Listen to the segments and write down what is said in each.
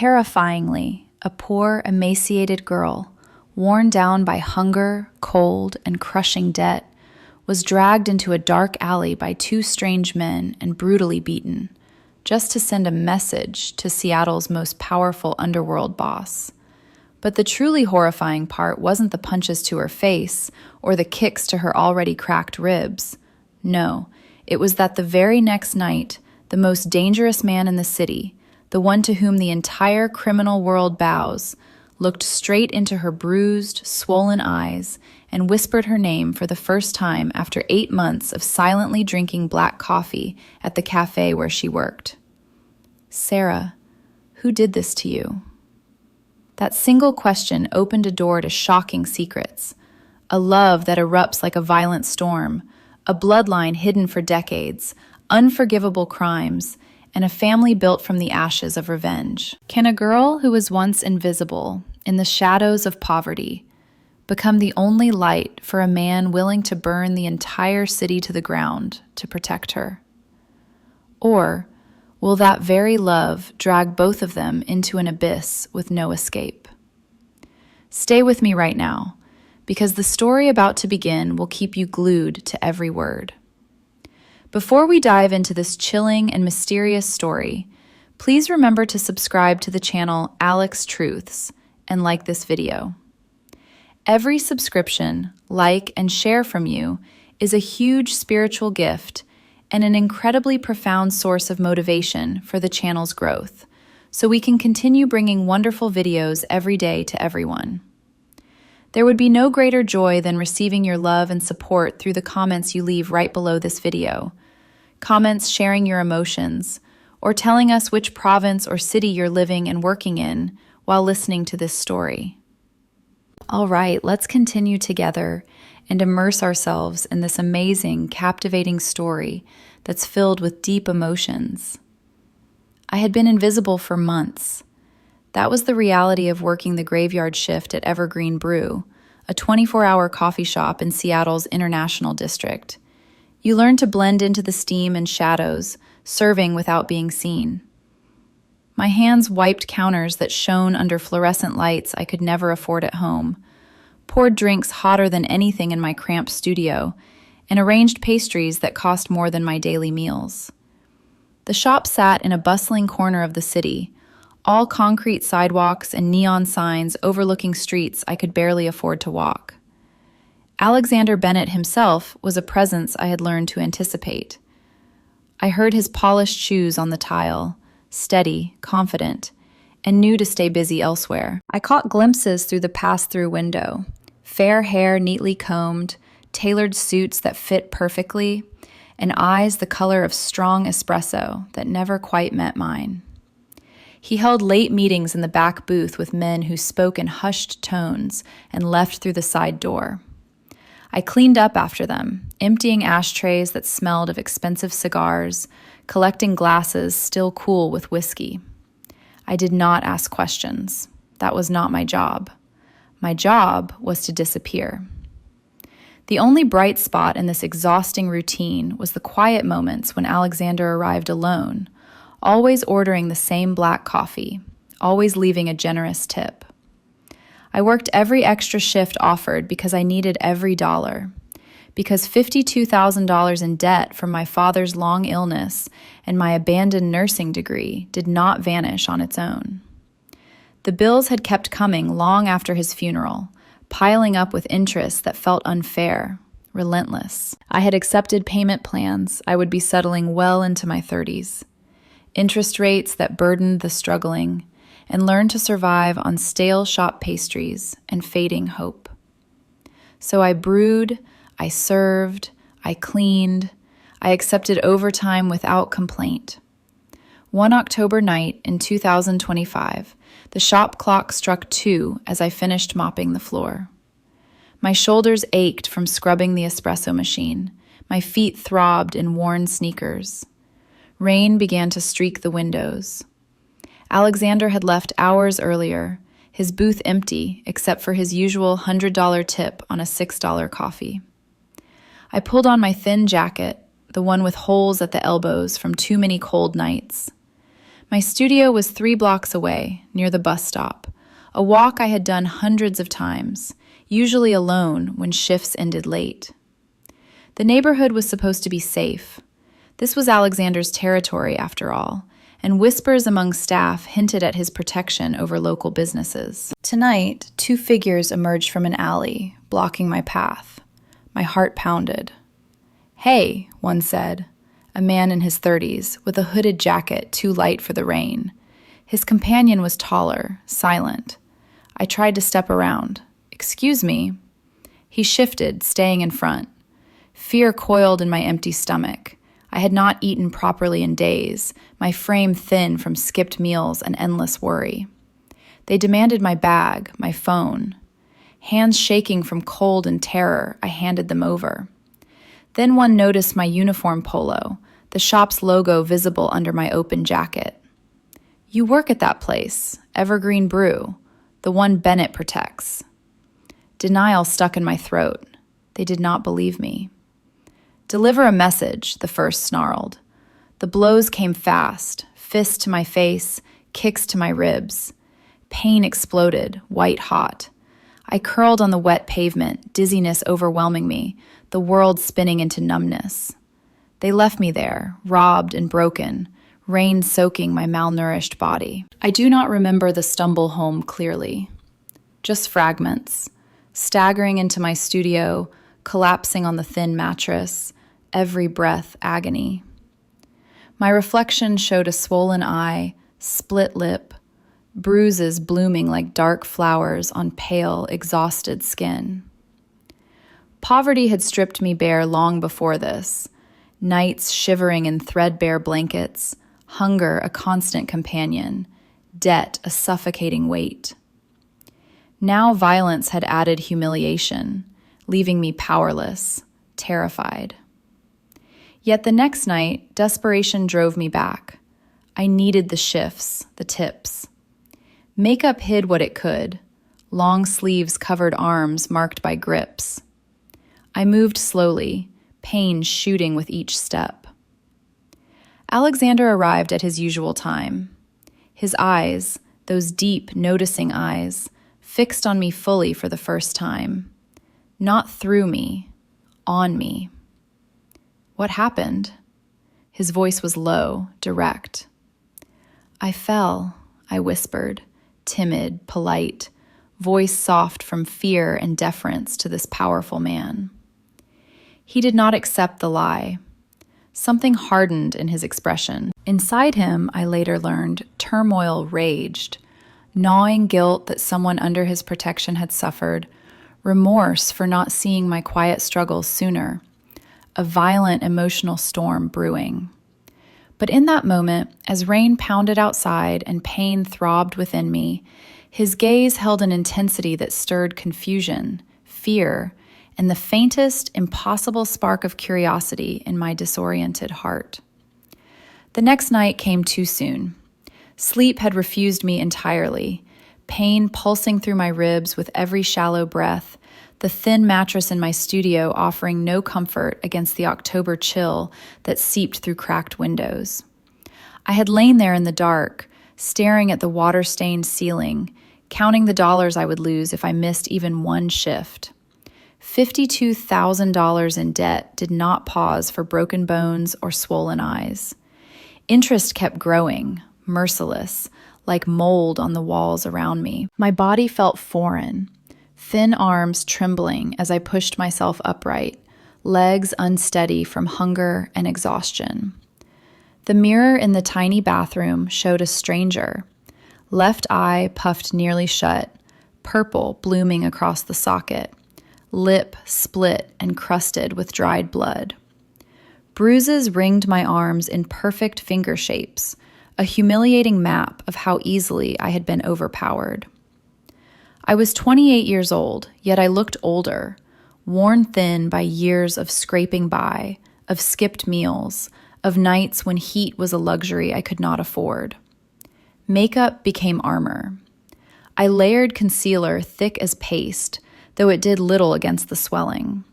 terrifyingly, a poor, emaciated girl, worn down by hunger, cold, and crushing debt, was dragged into a dark alley by two strange men and brutally beaten, just to send a message to Seattle's most powerful underworld boss. But the truly horrifying part wasn't the punches to her face or the kicks to her already cracked ribs. No, it was that the very next night, the most dangerous man in the city, the one to whom the entire criminal world bows, looked straight into her bruised, swollen eyes and whispered her name for the first time after 8 months of silently drinking black coffee at the café where she worked. "Sarah, who did this to you?" That single question opened a door to shocking secrets. A love that erupts like a violent storm, a bloodline hidden for decades, unforgivable crimes, and a family built from the ashes of revenge. Can a girl who was once invisible, in the shadows of poverty, become the only light for a man willing to burn the entire city to the ground to protect her? Or will that very love drag both of them into an abyss with no escape? Stay with me right now, because the story about to begin will keep you glued to every word. Before we dive into this chilling and mysterious story, please remember to subscribe to the channel Alex Truths and like this video. Every subscription, like, and share from you is a huge spiritual gift and an incredibly profound source of motivation for the channel's growth, so we can continue bringing wonderful videos every day to everyone. There would be no greater joy than receiving your love and support through the comments you leave right below this video. Comments sharing your emotions, or telling us which province or city you're living and working in while listening to this story. All right, let's continue together and immerse ourselves in this amazing, captivating story that's filled with deep emotions. I had been invisible for months. That was the reality of working the graveyard shift at Evergreen Brew, a 24-hour coffee shop in Seattle's International District. You learn to blend into the steam and shadows, serving without being seen. My hands wiped counters that shone under fluorescent lights I could never afford at home, poured drinks hotter than anything in my cramped studio, and arranged pastries that cost more than my daily meals. The shop sat in a bustling corner of the city, all concrete sidewalks and neon signs overlooking streets I could barely afford to walk. Alexander Bennett himself was a presence I had learned to anticipate. I heard his polished shoes on the tile, steady, confident, and knew to stay busy elsewhere. I caught glimpses through the pass-through window, fair hair neatly combed, tailored suits that fit perfectly, and eyes the color of strong espresso that never quite met mine. He held late meetings in the back booth with men who spoke in hushed tones and left through the side door. I cleaned up after them, emptying ashtrays that smelled of expensive cigars, collecting glasses still cool with whiskey. I did not ask questions. That was not my job. My job was to disappear. The only bright spot in this exhausting routine was the quiet moments when Alexander arrived alone, always ordering the same black coffee, always leaving a generous tip. I worked every extra shift offered because I needed every dollar, because $52,000 in debt from my father's long illness and my abandoned nursing degree did not vanish on its own. The bills had kept coming long after his funeral, piling up with interest that felt unfair, relentless. I had accepted payment plans I would be settling well into my 30s, interest rates that burdened the struggling, and learned to survive on stale shop pastries and fading hope. So I brewed, I served, I cleaned, I accepted overtime without complaint. One October night in 2025, the shop clock struck 2 as I finished mopping the floor. My shoulders ached from scrubbing the espresso machine. My feet throbbed in worn sneakers. Rain began to streak the windows. Alexander had left hours earlier, his booth empty except for his usual $100 tip on a $6 coffee. I pulled on my thin jacket, the one with holes at the elbows from too many cold nights. My studio was 3 blocks away, near the bus stop, a walk I had done hundreds of times, usually alone when shifts ended late. The neighborhood was supposed to be safe. This was Alexander's territory, after all, and whispers among staff hinted at his protection over local businesses. Tonight, 2 figures emerged from an alley, blocking my path. My heart pounded. "Hey," one said, a man in his 30s, with a hooded jacket too light for the rain. His companion was taller, silent. I tried to step around. "Excuse me." He shifted, staying in front. Fear coiled in my empty stomach. I had not eaten properly in days, my frame thin from skipped meals and endless worry. They demanded my bag, my phone. Hands shaking from cold and terror, I handed them over. Then one noticed my uniform polo, the shop's logo visible under my open jacket. "You work at that place, Evergreen Brew, the one Bennett protects." Denial stuck in my throat. They did not believe me. "Deliver a message," the first snarled. The blows came fast, fists to my face, kicks to my ribs. Pain exploded, white hot. I curled on the wet pavement, dizziness overwhelming me, the world spinning into numbness. They left me there, robbed and broken, rain soaking my malnourished body. I do not remember the stumble home clearly. Just fragments, staggering into my studio, collapsing on the thin mattress, every breath agony. My reflection showed a swollen eye, split lip, bruises blooming like dark flowers on pale, exhausted skin. Poverty had stripped me bare long before this, nights shivering in threadbare blankets, hunger a constant companion, debt a suffocating weight. Now violence had added humiliation, leaving me powerless, terrified. Yet the next night, desperation drove me back. I needed the shifts, the tips. Makeup hid what it could. Long sleeves covered arms marked by grips. I moved slowly, pain shooting with each step. Alexander arrived at his usual time. His eyes, those deep, noticing eyes, fixed on me fully for the first time. Not through me, on me. "What happened?" His voice was low, direct. "I fell," I whispered, timid, polite, voice soft from fear and deference to this powerful man. He did not accept the lie. Something hardened in his expression. Inside him, I later learned, turmoil raged, gnawing guilt that someone under his protection had suffered, remorse for not seeing my quiet struggles sooner, a violent emotional storm brewing. But in that moment, as rain pounded outside and pain throbbed within me, his gaze held an intensity that stirred confusion, fear, and the faintest, impossible spark of curiosity in my disoriented heart. The next night came too soon. Sleep had refused me entirely, pain pulsing through my ribs with every shallow breath, the thin mattress in my studio offering no comfort against the October chill that seeped through cracked windows. I had lain there in the dark, staring at the water-stained ceiling, counting the dollars I would lose if I missed even one shift. $52,000 in debt did not pause for broken bones or swollen eyes. Interest kept growing, merciless, like mold on the walls around me. My body felt foreign, thin arms trembling as I pushed myself upright, legs unsteady from hunger and exhaustion. The mirror in the tiny bathroom showed a stranger. Left eye puffed nearly shut, purple blooming across the socket, lip split and crusted with dried blood. Bruises ringed my arms in perfect finger shapes, a humiliating map of how easily I had been overpowered. I was 28 years old, yet I looked older, worn thin by years of scraping by, of skipped meals, of nights when heat was a luxury I could not afford. Makeup became armor. I layered concealer thick as paste, though it did little against the swelling.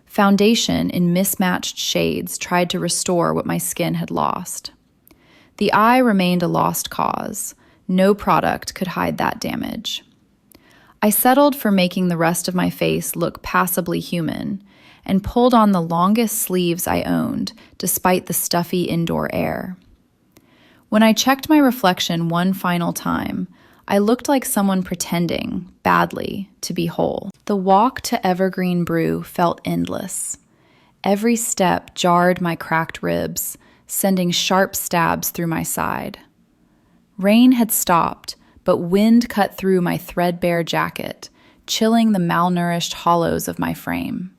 Foundation in mismatched shades tried to restore what my skin had lost. The eye remained a lost cause. No product could hide that damage. I settled for making the rest of my face look passably human and pulled on the longest sleeves I owned, despite the stuffy indoor air. When I checked my reflection one final time, I looked like someone pretending, badly, to be whole. The walk to Evergreen Brew felt endless. Every step jarred my cracked ribs, sending sharp stabs through my side. Rain had stopped, but wind cut through my threadbare jacket, chilling the malnourished hollows of my frame.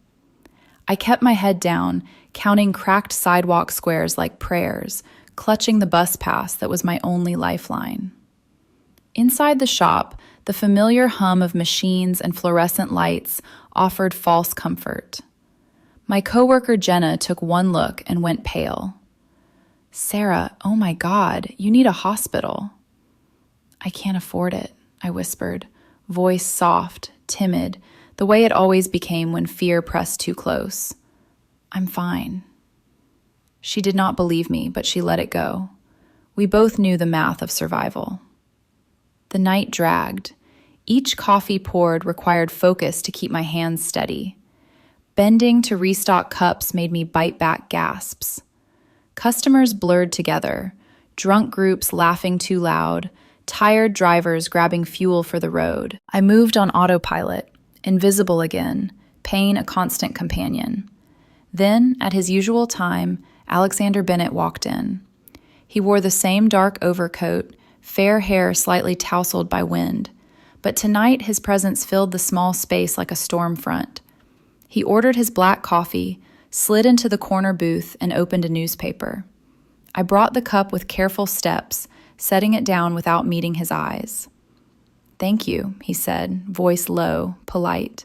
I kept my head down, counting cracked sidewalk squares like prayers, clutching the bus pass that was my only lifeline. Inside the shop, the familiar hum of machines and fluorescent lights offered false comfort. My coworker Jenna took one look and went pale. "Sarah, oh my God, you need a hospital." "I can't afford it," I whispered, voice soft, timid, the way it always became when fear pressed too close. "I'm fine." She did not believe me, but she let it go. We both knew the math of survival. The night dragged. Each coffee poured required focus to keep my hands steady. Bending to restock cups made me bite back gasps. Customers blurred together, drunk groups laughing too loud, tired drivers grabbing fuel for the road. I moved on autopilot, invisible again, pain a constant companion. Then, at his usual time, Alexander Bennett walked in. He wore the same dark overcoat, fair hair slightly tousled by wind, but tonight his presence filled the small space like a storm front. He ordered his black coffee, slid into the corner booth, and opened a newspaper. I brought the cup with careful steps, setting it down without meeting his eyes. "Thank you," he said, voice low, polite.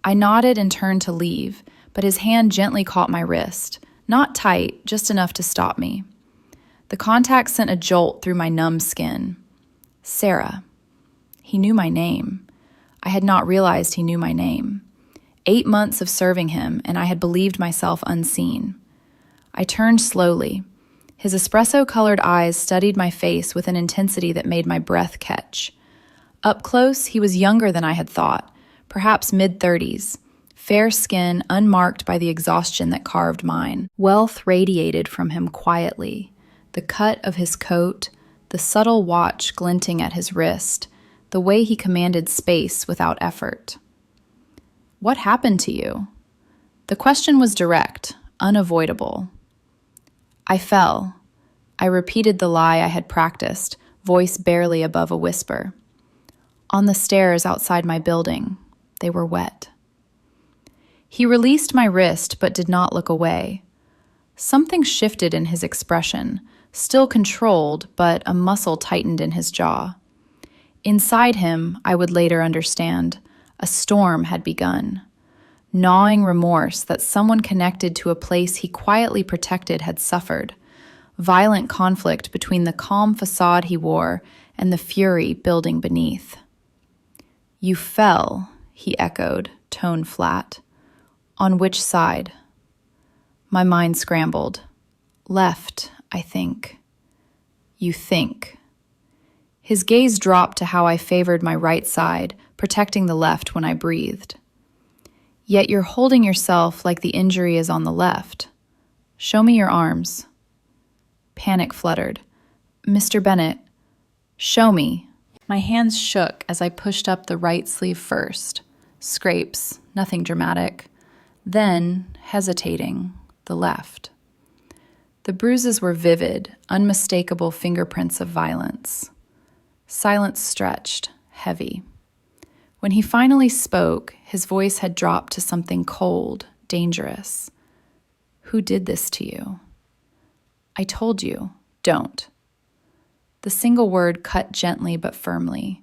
I nodded and turned to leave, but his hand gently caught my wrist, not tight, just enough to stop me. The contact sent a jolt through my numb skin. Sarah. He knew my name. I had not realized he knew my name. 8 months of serving him, and I had believed myself unseen. I turned slowly. His espresso-colored eyes studied my face with an intensity that made my breath catch. Up close, he was younger than I had thought, perhaps mid-30s, fair skin unmarked by the exhaustion that carved mine. Wealth radiated from him quietly, the cut of his coat, the subtle watch glinting at his wrist, the way he commanded space without effort. "What happened to you?" The question was direct, unavoidable. "I fell." I repeated the lie I had practiced, voice barely above a whisper. "On the stairs outside my building. They were wet." He released my wrist but did not look away. Something shifted in his expression, still controlled, but a muscle tightened in his jaw. Inside him, I would later understand, a storm had begun. Gnawing remorse that someone connected to a place he quietly protected had suffered. Violent conflict between the calm facade he wore and the fury building beneath. "You fell," he echoed, tone flat. "On which side?" My mind scrambled. "Left, I think." "You think." His gaze dropped to how I favored my right side, protecting the left when I breathed. "Yet you're holding yourself like the injury is on the left. Show me your arms." Panic fluttered. "Mr. Bennett, show me." My hands shook as I pushed up the right sleeve first. Scrapes, nothing dramatic. Then, hesitating, the left. The bruises were vivid, unmistakable fingerprints of violence. Silence stretched, heavy. When he finally spoke, his voice had dropped to something cold, dangerous. "Who did this to you?" "I told you, don't." The single word cut gently but firmly.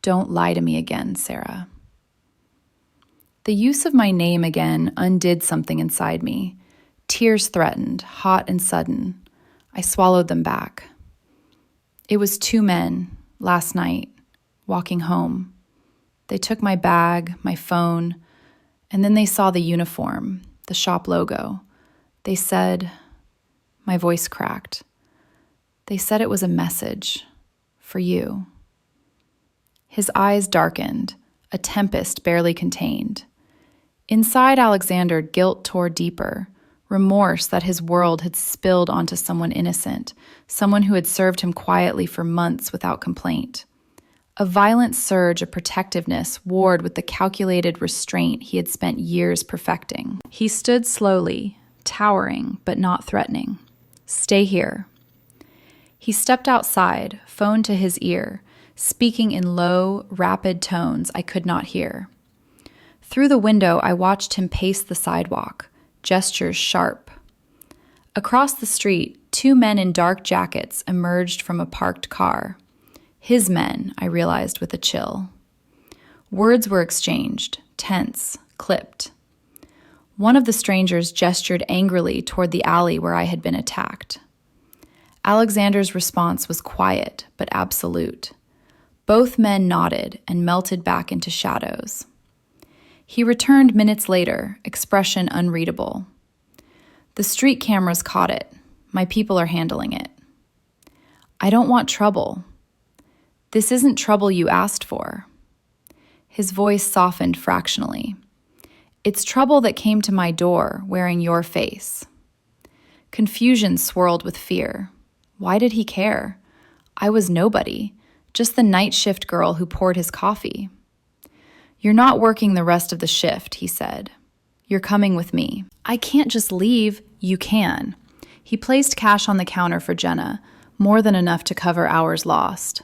"Don't lie to me again, Sarah." The use of my name again undid something inside me. Tears threatened, hot and sudden. I swallowed them back. It was 2 men, last night, walking home. They took my bag, my phone, and then they saw the uniform, the shop logo. They said, my voice cracked. They said it was a message. For you. His eyes darkened, a tempest barely contained. Inside Alexander, guilt tore deeper, remorse that his world had spilled onto someone innocent, someone who had served him quietly for months without complaint. A violent surge of protectiveness warred with the calculated restraint he had spent years perfecting. He stood slowly, towering but not threatening. Stay here. He stepped outside, phone to his ear, speaking in low, rapid tones I could not hear. Through the window, I watched him pace the sidewalk, gestures sharp. Across the street, two men in dark jackets emerged from a parked car. His men, I realized with a chill. Words were exchanged, tense, clipped. One of the strangers gestured angrily toward the alley where I had been attacked. Alexander's response was quiet but absolute. Both men nodded and melted back into shadows. He returned minutes later, expression unreadable. The street cameras caught it. My people are handling it. I don't want trouble. This isn't trouble you asked for. His voice softened fractionally. It's trouble that came to my door wearing your face. Confusion swirled with fear. Why did he care? I was nobody, just the night shift girl who poured his coffee. You're not working the rest of the shift, he said. You're coming with me. I can't just leave. You can. He placed cash on the counter for Jenna, more than enough to cover hours lost.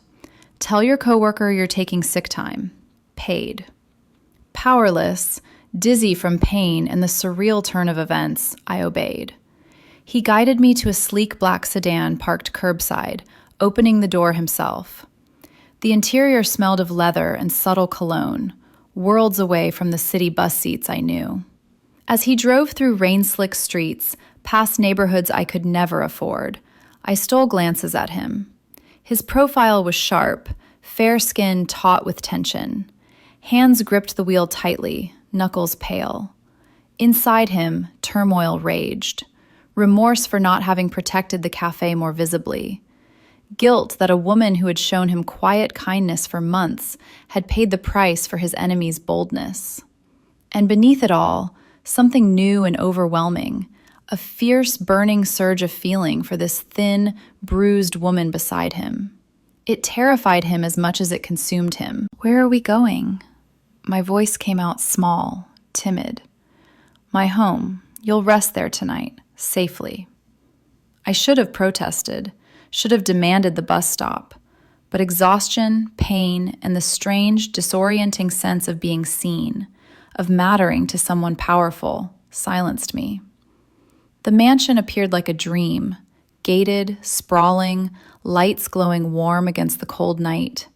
Tell your coworker you're taking sick time. Paid. Powerless, dizzy from pain and the surreal turn of events, I obeyed. He guided me to a sleek black sedan parked curbside, opening the door himself. The interior smelled of leather and subtle cologne, worlds away from the city bus seats I knew. As he drove through rain-slick streets, past neighborhoods I could never afford, I stole glances at him. His profile was sharp, fair skin taut with tension. Hands gripped the wheel tightly, knuckles pale. Inside him, turmoil raged. Remorse for not having protected the café more visibly. Guilt that a woman who had shown him quiet kindness for months had paid the price for his enemy's boldness. And beneath it all, something new and overwhelming, a fierce, burning surge of feeling for this thin, bruised woman beside him. It terrified him as much as it consumed him. Where are we going? My voice came out small, timid. My home. You'll rest there tonight, safely. I should have protested, should have demanded the bus stop, but exhaustion, pain, and the strange, disorienting sense of being seen, of mattering to someone powerful, silenced me. The mansion appeared like a dream, gated, sprawling, lights glowing warm against the cold night.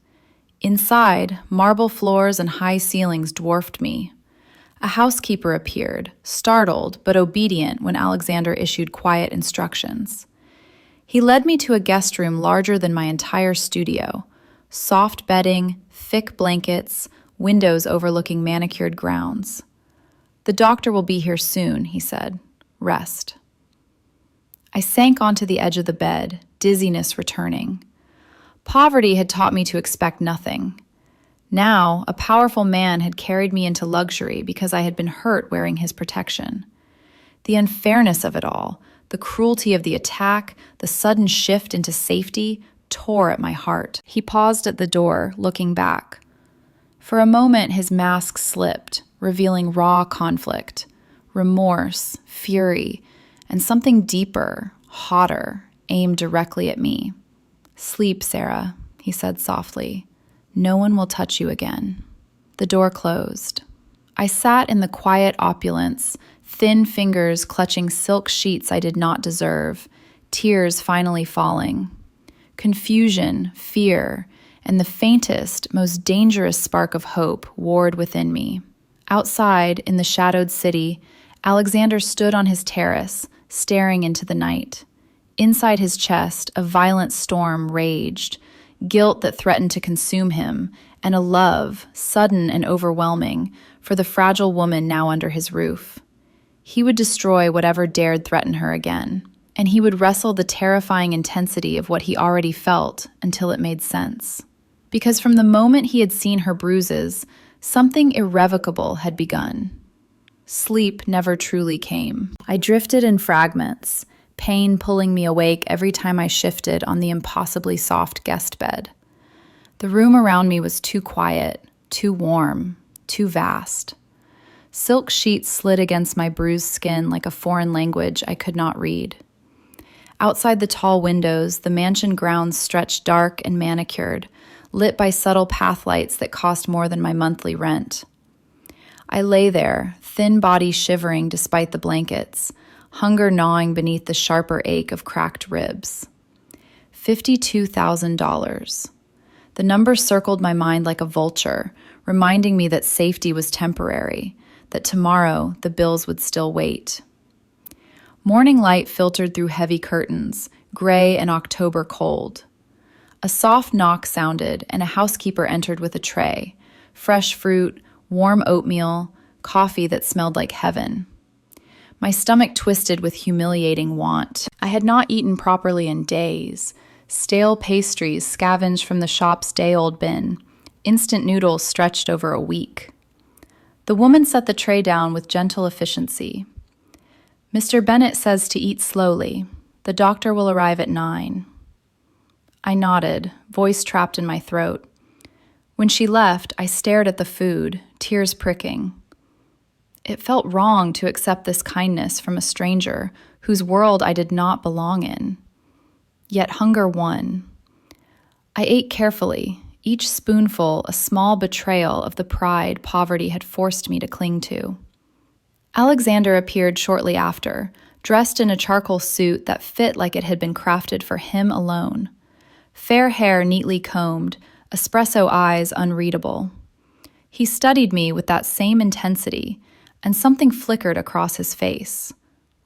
Inside, marble floors and high ceilings dwarfed me. A housekeeper appeared, startled but obedient when Alexander issued quiet instructions. He led me to a guest room larger than my entire studio, soft bedding, thick blankets, windows overlooking manicured grounds. The doctor will be here soon, he said. Rest. I sank onto the edge of the bed, dizziness returning. Poverty had taught me to expect nothing. Now, a powerful man had carried me into luxury because I had been hurt wearing his protection. The unfairness of it all, the cruelty of the attack, the sudden shift into safety, tore at my heart. He paused at the door, looking back. For a moment, his mask slipped, revealing raw conflict, remorse, fury, and something deeper, hotter, aimed directly at me. Sleep, Sarah, he said softly. No one will touch you again. The door closed. I sat in the quiet opulence, thin fingers clutching silk sheets I did not deserve, tears finally falling. Confusion, fear, and the faintest, most dangerous spark of hope warred within me. Outside, in the shadowed city, Alexander stood on his terrace, staring into the night. Inside his chest, a violent storm raged, guilt that threatened to consume him, and a love, sudden and overwhelming, for the fragile woman now under his roof. He would destroy whatever dared threaten her again. and he would wrestle the terrifying intensity of what he already felt until it made sense. Because from the moment he had seen her bruises, something irrevocable had begun. Sleep never truly came. I drifted in fragments, pain pulling me awake every time I shifted on the impossibly soft guest bed. The room around me was too quiet, too warm, too vast. Silk sheets slid against my bruised skin like a foreign language I could not read. Outside the tall windows, the mansion grounds stretched dark and manicured, lit by subtle path lights that cost more than my monthly rent. I lay there, thin body shivering despite the blankets, hunger gnawing beneath the sharper ache of cracked ribs. $52,000. The number circled my mind like a vulture, reminding me that safety was temporary, that tomorrow the bills would still wait. Morning light filtered through heavy curtains, gray and October cold. A soft knock sounded, and a housekeeper entered with a tray, fresh fruit, warm oatmeal, coffee that smelled like heaven. My stomach twisted with humiliating want. I had not eaten properly in days. Stale pastries scavenged from the shop's day-old bin, instant noodles stretched over a week. The woman set the tray down with gentle efficiency. "Mr. Bennett says to eat slowly. The doctor will arrive at 9. I nodded, voice trapped in my throat. When she left, I stared at the food, tears pricking. It felt wrong to accept this kindness from a stranger whose world I did not belong in. Yet hunger won. I ate carefully, each spoonful a small betrayal of the pride poverty had forced me to cling to. Alexander appeared shortly after, dressed in a charcoal suit that fit like it had been crafted for him alone. Fair hair neatly combed, espresso eyes unreadable. He studied me with that same intensity, and something flickered across his face.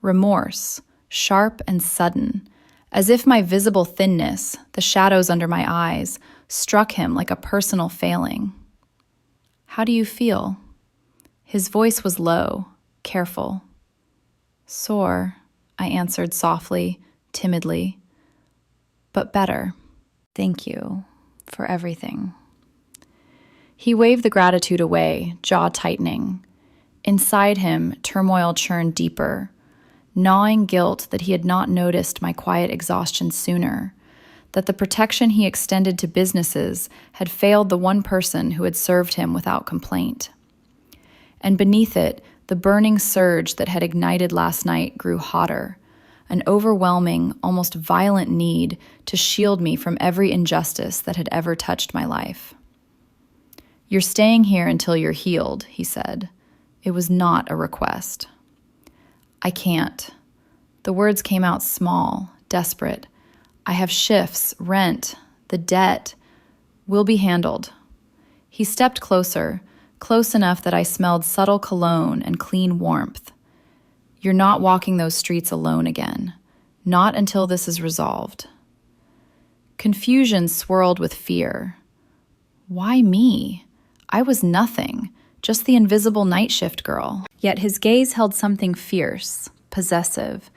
Remorse, sharp and sudden, as if my visible thinness, the shadows under my eyes, struck him like a personal failing. "How do you feel?" His voice was low, careful. "Sore," I answered softly, timidly, "but better. Thank you for everything." He waved the gratitude away, jaw tightening. Inside him, turmoil churned deeper, gnawing guilt that he had not noticed my quiet exhaustion sooner, that the protection he extended to businesses had failed the one person who had served him without complaint. And beneath it, the burning surge that had ignited last night grew hotter, an overwhelming, almost violent need to shield me from every injustice that had ever touched my life. "You're staying here until you're healed," he said. It was not a request. "I can't." The words came out small, desperate. "I have shifts, rent, the debt. Will be handled." He stepped closer, close enough that I smelled subtle cologne and clean warmth. "You're not walking those streets alone again. Not until this is resolved." Confusion swirled with fear. Why me? I was nothing, just the invisible night shift girl. Yet his gaze held something fierce, possessive,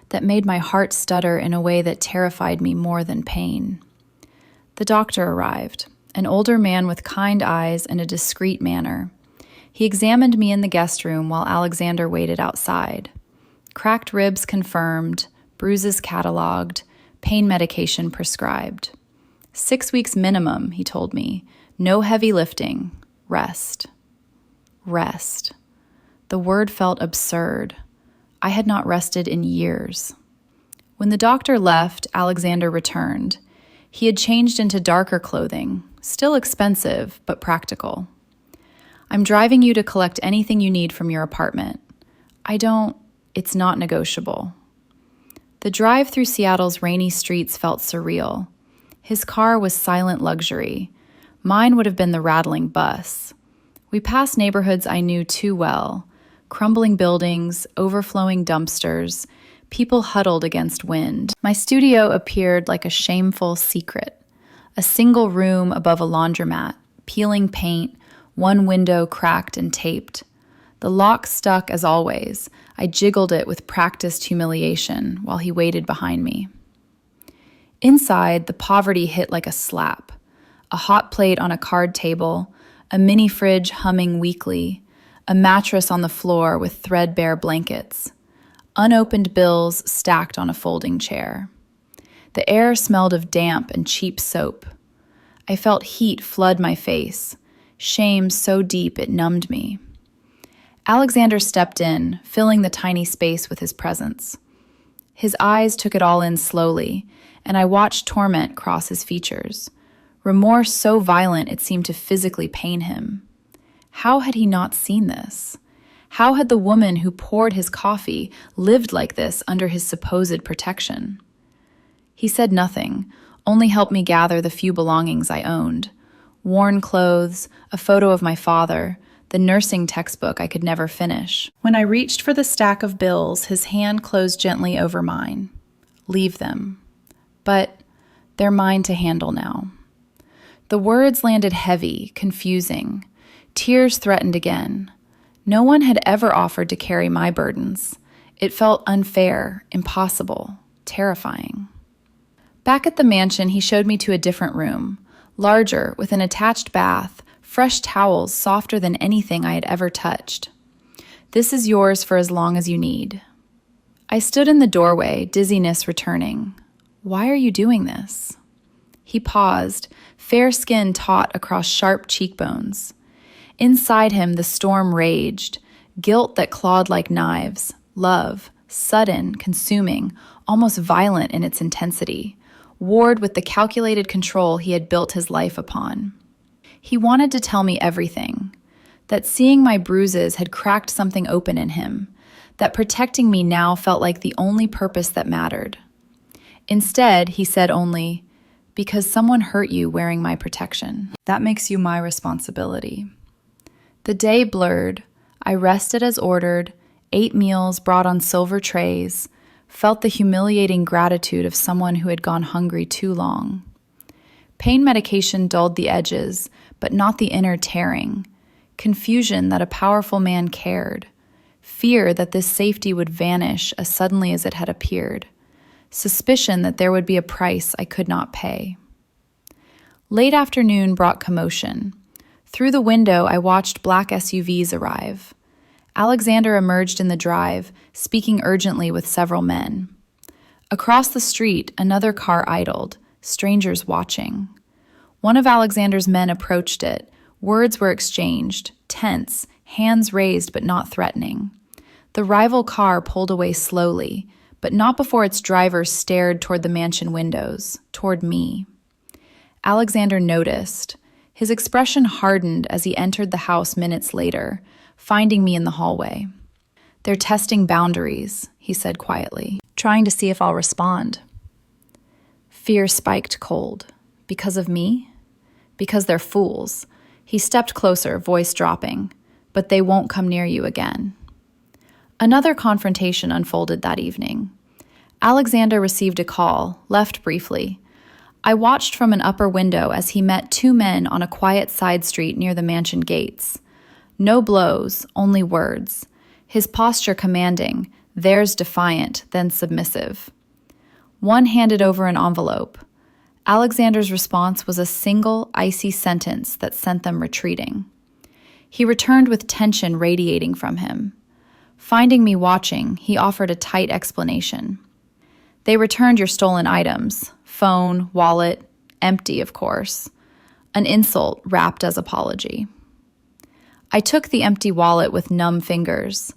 that made my heart stutter in a way that terrified me more than pain. The doctor arrived, an older man with kind eyes and a discreet manner. He examined me in the guest room while Alexander waited outside. Cracked ribs confirmed, bruises cataloged, pain medication prescribed. 6 weeks minimum, he told me. No heavy lifting. Rest. Rest. The word felt absurd. I had not rested in years. When the doctor left, Alexander returned. He had changed into darker clothing, still expensive, but practical. "I'm driving you to collect anything you need from your apartment. It's not negotiable." The drive through Seattle's rainy streets felt surreal. His car was silent luxury. Mine would have been the rattling bus. We passed neighborhoods I knew too well. Crumbling buildings, overflowing dumpsters, people huddled against wind. My studio appeared like a shameful secret. A single room above a laundromat, peeling paint, one window cracked and taped. The lock stuck as always. I jiggled it with practiced humiliation while he waited behind me. Inside, the poverty hit like a slap. A hot plate on a card table, a mini fridge humming weakly, a mattress on the floor with threadbare blankets, unopened bills stacked on a folding chair. The air smelled of damp and cheap soap. I felt heat flood my face, shame so deep it numbed me. Alexander stepped in, filling the tiny space with his presence. His eyes took it all in slowly, and I watched torment cross his features, remorse so violent it seemed to physically pain him. How had he not seen this? How had the woman who poured his coffee lived like this under his supposed protection? He said nothing, only helped me gather the few belongings I owned. Worn clothes, a photo of my father, the nursing textbook I could never finish. When I reached for the stack of bills, his hand closed gently over mine. Leave them. But they're mine to handle now. The words landed heavy, confusing. Tears threatened again. No one had ever offered to carry my burdens. It felt unfair, impossible, terrifying. Back at the mansion, he showed me to a different room, larger, with an attached bath, fresh towels softer than anything I had ever touched. This is yours for as long as you need. I stood in the doorway, dizziness returning. Why are you doing this? He paused, fair skin taut across sharp cheekbones. Inside him, the storm raged, guilt that clawed like knives, love, sudden, consuming, almost violent in its intensity, warred with the calculated control he had built his life upon. He wanted to tell me everything, that seeing my bruises had cracked something open in him, that protecting me now felt like the only purpose that mattered. Instead, he said only, "Because someone hurt you wearing my protection. That makes you my responsibility." The day blurred. I rested as ordered, ate meals brought on silver trays, felt the humiliating gratitude of someone who had gone hungry too long. Pain medication dulled the edges, but not the inner tearing. Confusion that a powerful man cared. Fear that this safety would vanish as suddenly as it had appeared. Suspicion that there would be a price I could not pay. Late afternoon brought commotion. Through the window, I watched black SUVs arrive. Alexander emerged in the drive, speaking urgently with several men. Across the street, another car idled, strangers watching. One of Alexander's men approached it. Words were exchanged, tense, hands raised but not threatening. The rival car pulled away slowly, but not before its driver stared toward the mansion windows, toward me. Alexander noticed. His expression hardened as he entered the house minutes later, finding me in the hallway. "They're testing boundaries," he said quietly, "trying to see if I'll respond." Fear spiked cold. Because of me? Because they're fools. He stepped closer, voice dropping. "But they won't come near you again." Another confrontation unfolded that evening. Alexander received a call, left briefly. I watched from an upper window as he met two men on a quiet side street near the mansion gates. No blows, only words. His posture commanding, theirs defiant, then submissive. One handed over an envelope. Alexander's response was a single, icy sentence that sent them retreating. He returned with tension radiating from him. Finding me watching, he offered a tight explanation. "They returned your stolen items, phone, wallet, empty, of course." An insult wrapped as apology. I took the empty wallet with numb fingers.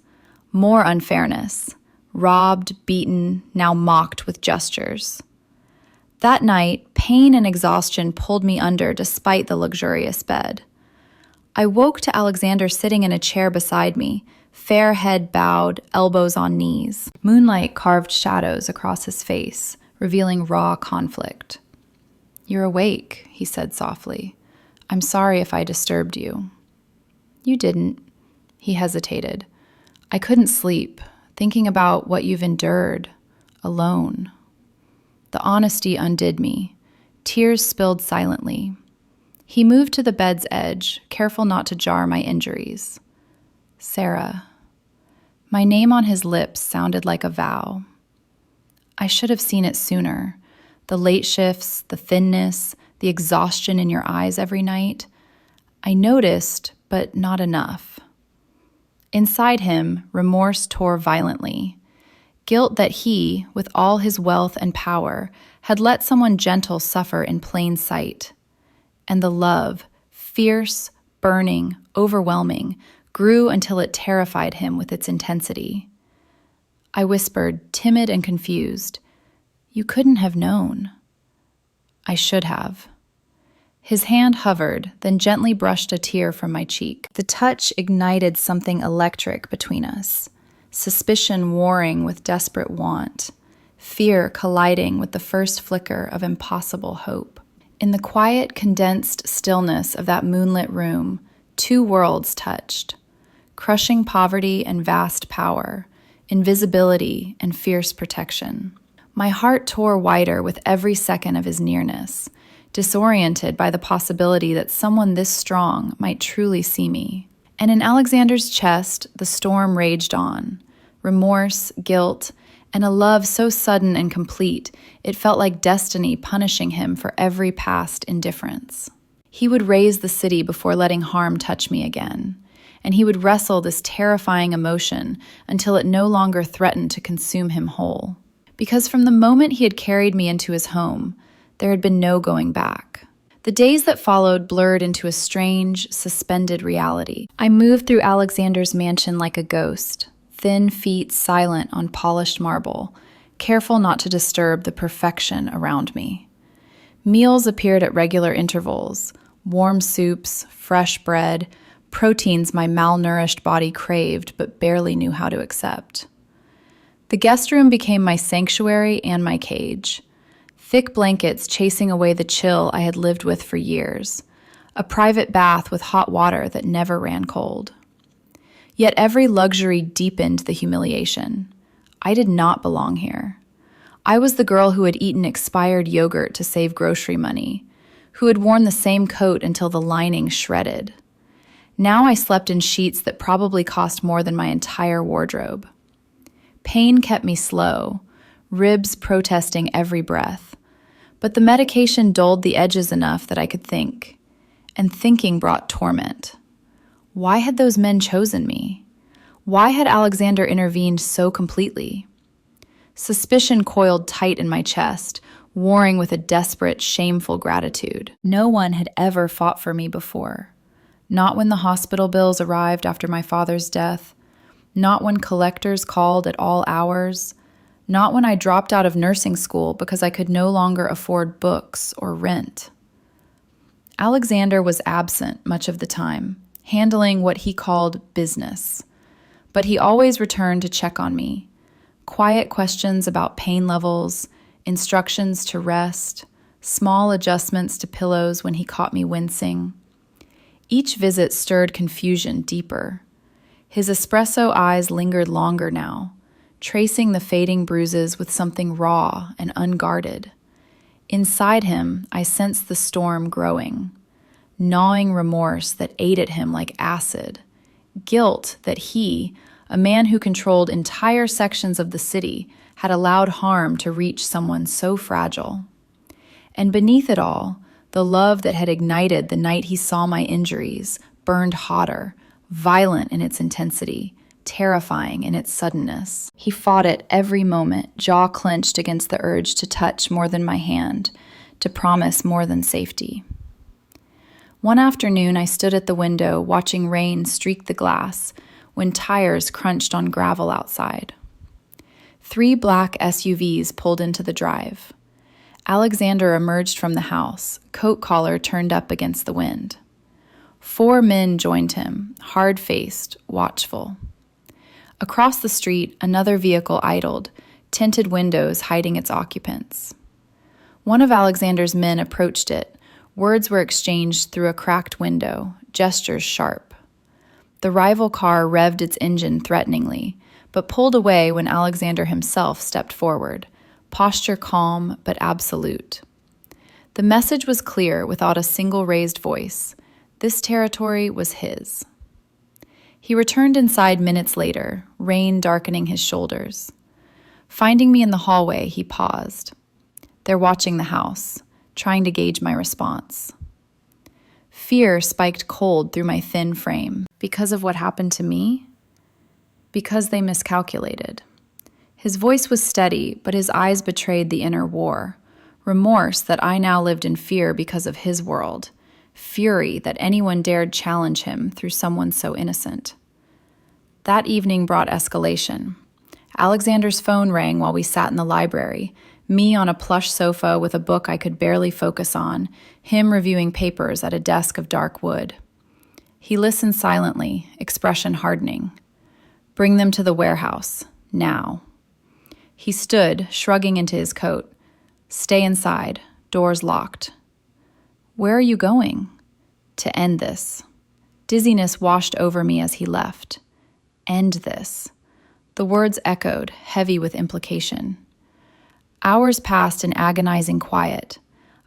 More unfairness. Robbed, beaten, now mocked with gestures. That night, pain and exhaustion pulled me under despite the luxurious bed. I woke to Alexander sitting in a chair beside me, fair head bowed, elbows on knees. Moonlight carved shadows across his face, revealing raw conflict. "You're awake," he said softly. "I'm sorry if I disturbed you." "You didn't." He hesitated. "I couldn't sleep, thinking about what you've endured, alone." The honesty undid me. Tears spilled silently. He moved to the bed's edge, careful not to jar my injuries. Sarah. My name on his lips sounded like a vow. I should have seen it sooner. The late shifts, the thinness, the exhaustion in your eyes every night. I noticed, but not enough. Inside him, remorse tore violently. Guilt that he, with all his wealth and power, had let someone gentle suffer in plain sight. And the love, fierce, burning, overwhelming, grew until it terrified him with its intensity. I whispered, timid and confused, "You couldn't have known." I should have. His hand hovered, then gently brushed a tear from my cheek. The touch ignited something electric between us, suspicion warring with desperate want, fear colliding with the first flicker of impossible hope. In the quiet, condensed stillness of that moonlit room, two worlds touched, crushing poverty and vast power, invisibility and fierce protection. My heart tore wider with every second of his nearness, disoriented by the possibility that someone this strong might truly see me. And in Alexander's chest, the storm raged on. Remorse, guilt, and a love so sudden and complete, it felt like destiny punishing him for every past indifference. He would raise the city before letting harm touch me again, and he would wrestle this terrifying emotion until it no longer threatened to consume him whole. Because from the moment he had carried me into his home, there had been no going back. The days that followed blurred into a strange, suspended reality. I moved through Alexander's mansion like a ghost, thin feet silent on polished marble, careful not to disturb the perfection around me. Meals appeared at regular intervals, warm soups, fresh bread, proteins my malnourished body craved but barely knew how to accept. The guest room became my sanctuary and my cage. Thick blankets chasing away the chill I had lived with for years, a private bath with hot water that never ran cold. Yet every luxury deepened the humiliation. I did not belong here. I was the girl who had eaten expired yogurt to save grocery money, who had worn the same coat until the lining shredded. Now I slept in sheets that probably cost more than my entire wardrobe. Pain kept me slow, ribs protesting every breath. But the medication dulled the edges enough that I could think, and thinking brought torment. Why had those men chosen me? Why had Alexander intervened so completely? Suspicion coiled tight in my chest, warring with a desperate, shameful gratitude. No one had ever fought for me before. Not when the hospital bills arrived after my father's death, not when collectors called at all hours, not when I dropped out of nursing school because I could no longer afford books or rent. Alexander was absent much of the time, handling what he called business. But he always returned to check on me. Quiet questions about pain levels, instructions to rest, small adjustments to pillows when he caught me wincing. Each visit stirred confusion deeper. His espresso eyes lingered longer now, tracing the fading bruises with something raw and unguarded. Inside him, I sensed the storm growing, gnawing remorse that ate at him like acid, guilt that he, a man who controlled entire sections of the city, had allowed harm to reach someone so fragile. And beneath it all, the love that had ignited the night he saw my injuries burned hotter, violent in its intensity, terrifying in its suddenness. He fought it every moment, jaw clenched against the urge to touch more than my hand, to promise more than safety. One afternoon, I stood at the window watching rain streak the glass when tires crunched on gravel outside. 3 black SUVs pulled into the drive. Alexander emerged from the house, coat collar turned up against the wind. 4 men joined him, hard-faced, watchful. Across the street, another vehicle idled, tinted windows hiding its occupants. One of Alexander's men approached it. Words were exchanged through a cracked window, gestures sharp. The rival car revved its engine threateningly, but pulled away when Alexander himself stepped forward, posture calm but absolute. The message was clear without a single raised voice. This territory was his. He returned inside minutes later, rain darkening his shoulders. Finding me in the hallway, he paused. They're watching the house, trying to gauge my response. Fear spiked cold through my thin frame. Because of what happened to me? Because they miscalculated. His voice was steady, but his eyes betrayed the inner war. Remorse that I now lived in fear because of his world. Fury that anyone dared challenge him through someone so innocent. That evening brought escalation. Alexander's phone rang while we sat in the library, me on a plush sofa with a book I could barely focus on, him reviewing papers at a desk of dark wood. He listened silently, expression hardening. Bring them to the warehouse, now. He stood, shrugging into his coat. Stay inside, doors locked. Where are you going? To end this. Dizziness washed over me as he left. End this. The words echoed, heavy with implication. Hours passed in agonizing quiet.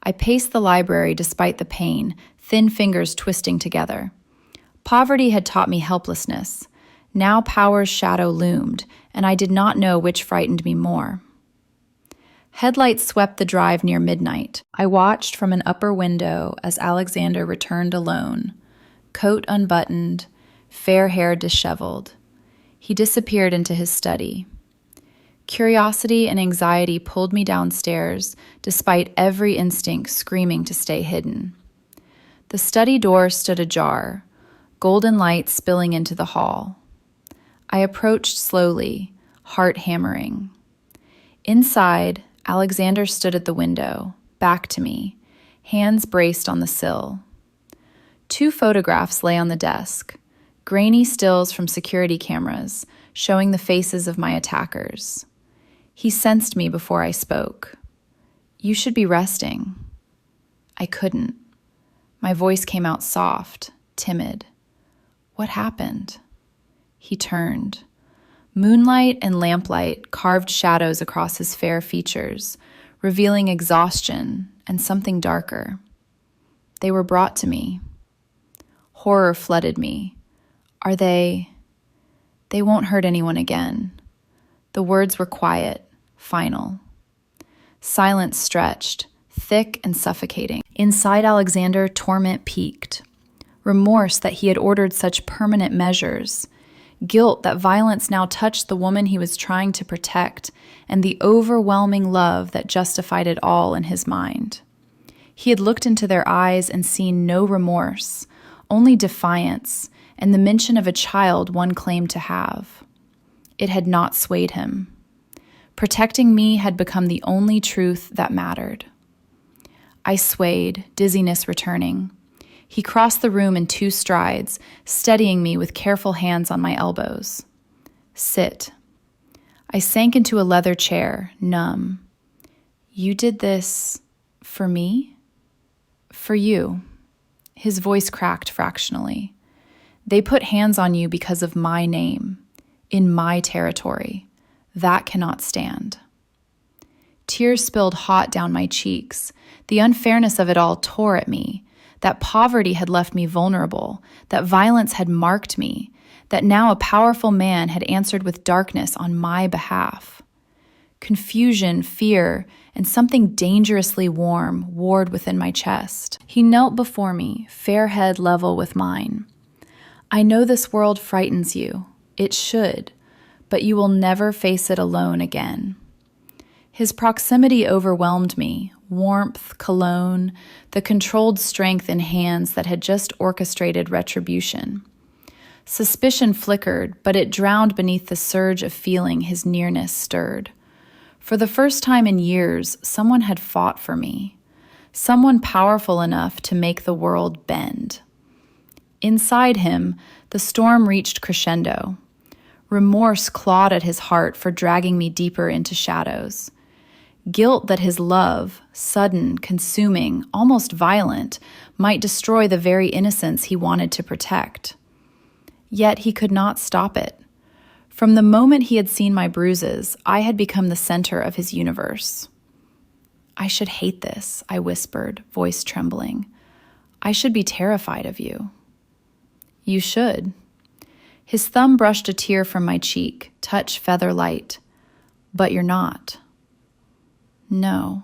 I paced the library despite the pain, thin fingers twisting together. Poverty had taught me helplessness. Now power's shadow loomed, and I did not know which frightened me more. Headlights swept the drive near midnight. I watched from an upper window as Alexander returned alone, coat unbuttoned, fair hair disheveled. He disappeared into his study. Curiosity and anxiety pulled me downstairs, despite every instinct screaming to stay hidden. The study door stood ajar, golden light spilling into the hall. I approached slowly, heart hammering. Inside, Alexander stood at the window, back to me, hands braced on the sill. 2 photographs lay on the desk, grainy stills from security cameras, showing the faces of my attackers. He sensed me before I spoke. You should be resting. I couldn't. My voice came out soft, timid. What happened? He turned. Moonlight and lamplight carved shadows across his fair features, revealing exhaustion and something darker. They were brought to me. Horror flooded me. Are they won't hurt anyone again. The words were quiet, final. Silence stretched, thick and suffocating. Inside Alexander, torment peaked. Remorse that he had ordered such permanent measures. Guilt that violence now touched the woman he was trying to protect, and the overwhelming love that justified it all in his mind. He had looked into their eyes and seen no remorse, only defiance, and the mention of a child one claimed to have. It had not swayed him. Protecting me had become the only truth that mattered. I swayed, dizziness returning. He crossed the room in 2 strides, steadying me with careful hands on my elbows. Sit. I sank into a leather chair, numb. You did this for me? For you. His voice cracked fractionally. They put hands on you because of my name, in my territory. That cannot stand. Tears spilled hot down my cheeks. The unfairness of it all tore at me. That poverty had left me vulnerable, that violence had marked me, that now a powerful man had answered with darkness on my behalf. Confusion, fear, and something dangerously warm warred within my chest. He knelt before me, fair head level with mine. I know this world frightens you. It should, but you will never face it alone again. His proximity overwhelmed me, warmth, cologne, the controlled strength in hands that had just orchestrated retribution. Suspicion flickered, but it drowned beneath the surge of feeling his nearness stirred. For the first time in years, someone had fought for me, someone powerful enough to make the world bend. Inside him, the storm reached crescendo. Remorse clawed at his heart for dragging me deeper into shadows. Guilt that his love, sudden, consuming, almost violent, might destroy the very innocence he wanted to protect. Yet he could not stop it. From the moment he had seen my bruises, I had become the center of his universe. I should hate this, I whispered, voice trembling. I should be terrified of you. You should. His thumb brushed a tear from my cheek, touch feather light. But you're not. No.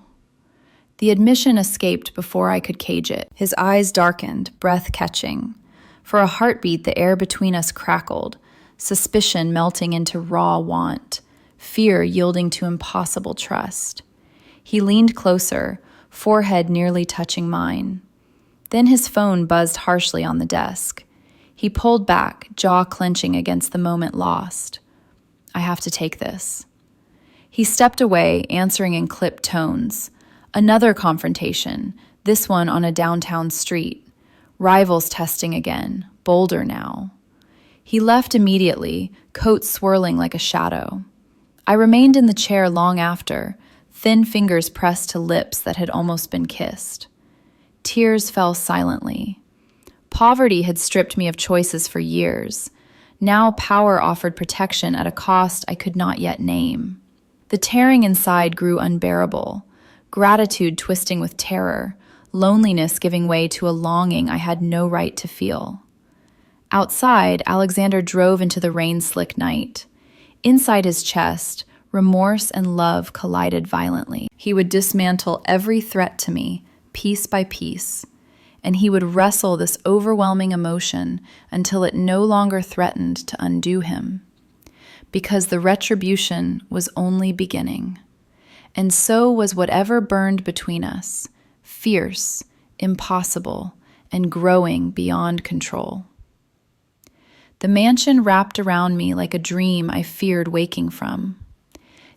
The admission escaped before I could cage it. His eyes darkened, breath catching. For a heartbeat, the air between us crackled, suspicion melting into raw want, fear yielding to impossible trust. He leaned closer, forehead nearly touching mine. Then his phone buzzed harshly on the desk. He pulled back, jaw clenching against the moment lost. I have to take this. He stepped away, answering in clipped tones. Another confrontation, this one on a downtown street. Rivals testing again, bolder now. He left immediately, coat swirling like a shadow. I remained in the chair long after, thin fingers pressed to lips that had almost been kissed. Tears fell silently. Poverty had stripped me of choices for years. Now power offered protection at a cost I could not yet name. The tearing inside grew unbearable, gratitude twisting with terror, loneliness giving way to a longing I had no right to feel. Outside, Alexander drove into the rain-slick night. Inside his chest, remorse and love collided violently. He would dismantle every threat to me, piece by piece, and he would wrestle this overwhelming emotion until it no longer threatened to undo him. Because the retribution was only beginning. And so was whatever burned between us, fierce, impossible, and growing beyond control. The mansion wrapped around me like a dream I feared waking from.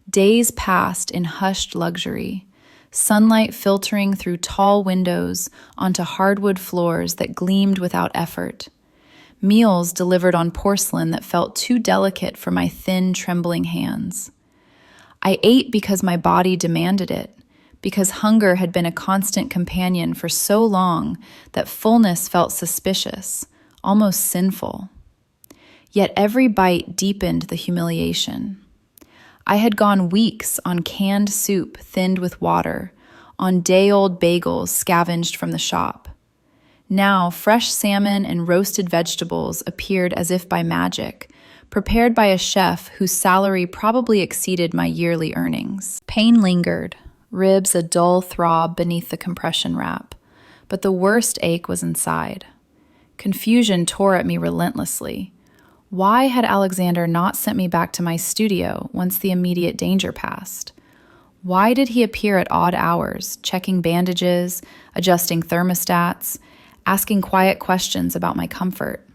Days passed in hushed luxury, sunlight filtering through tall windows onto hardwood floors that gleamed without effort. Meals delivered on porcelain that felt too delicate for my thin, trembling hands. I ate because my body demanded it, because hunger had been a constant companion for so long that fullness felt suspicious, almost sinful. Yet every bite deepened the humiliation. I had gone weeks on canned soup thinned with water, on day-old bagels scavenged from the shop. Now, fresh salmon and roasted vegetables appeared as if by magic, prepared by a chef whose salary probably exceeded my yearly earnings. Pain lingered, ribs a dull throb beneath the compression wrap, but the worst ache was inside. Confusion tore at me relentlessly. Why had Alexander not sent me back to my studio once the immediate danger passed? Why did he appear at odd hours, checking bandages, adjusting thermostats, asking quiet questions about my comfort?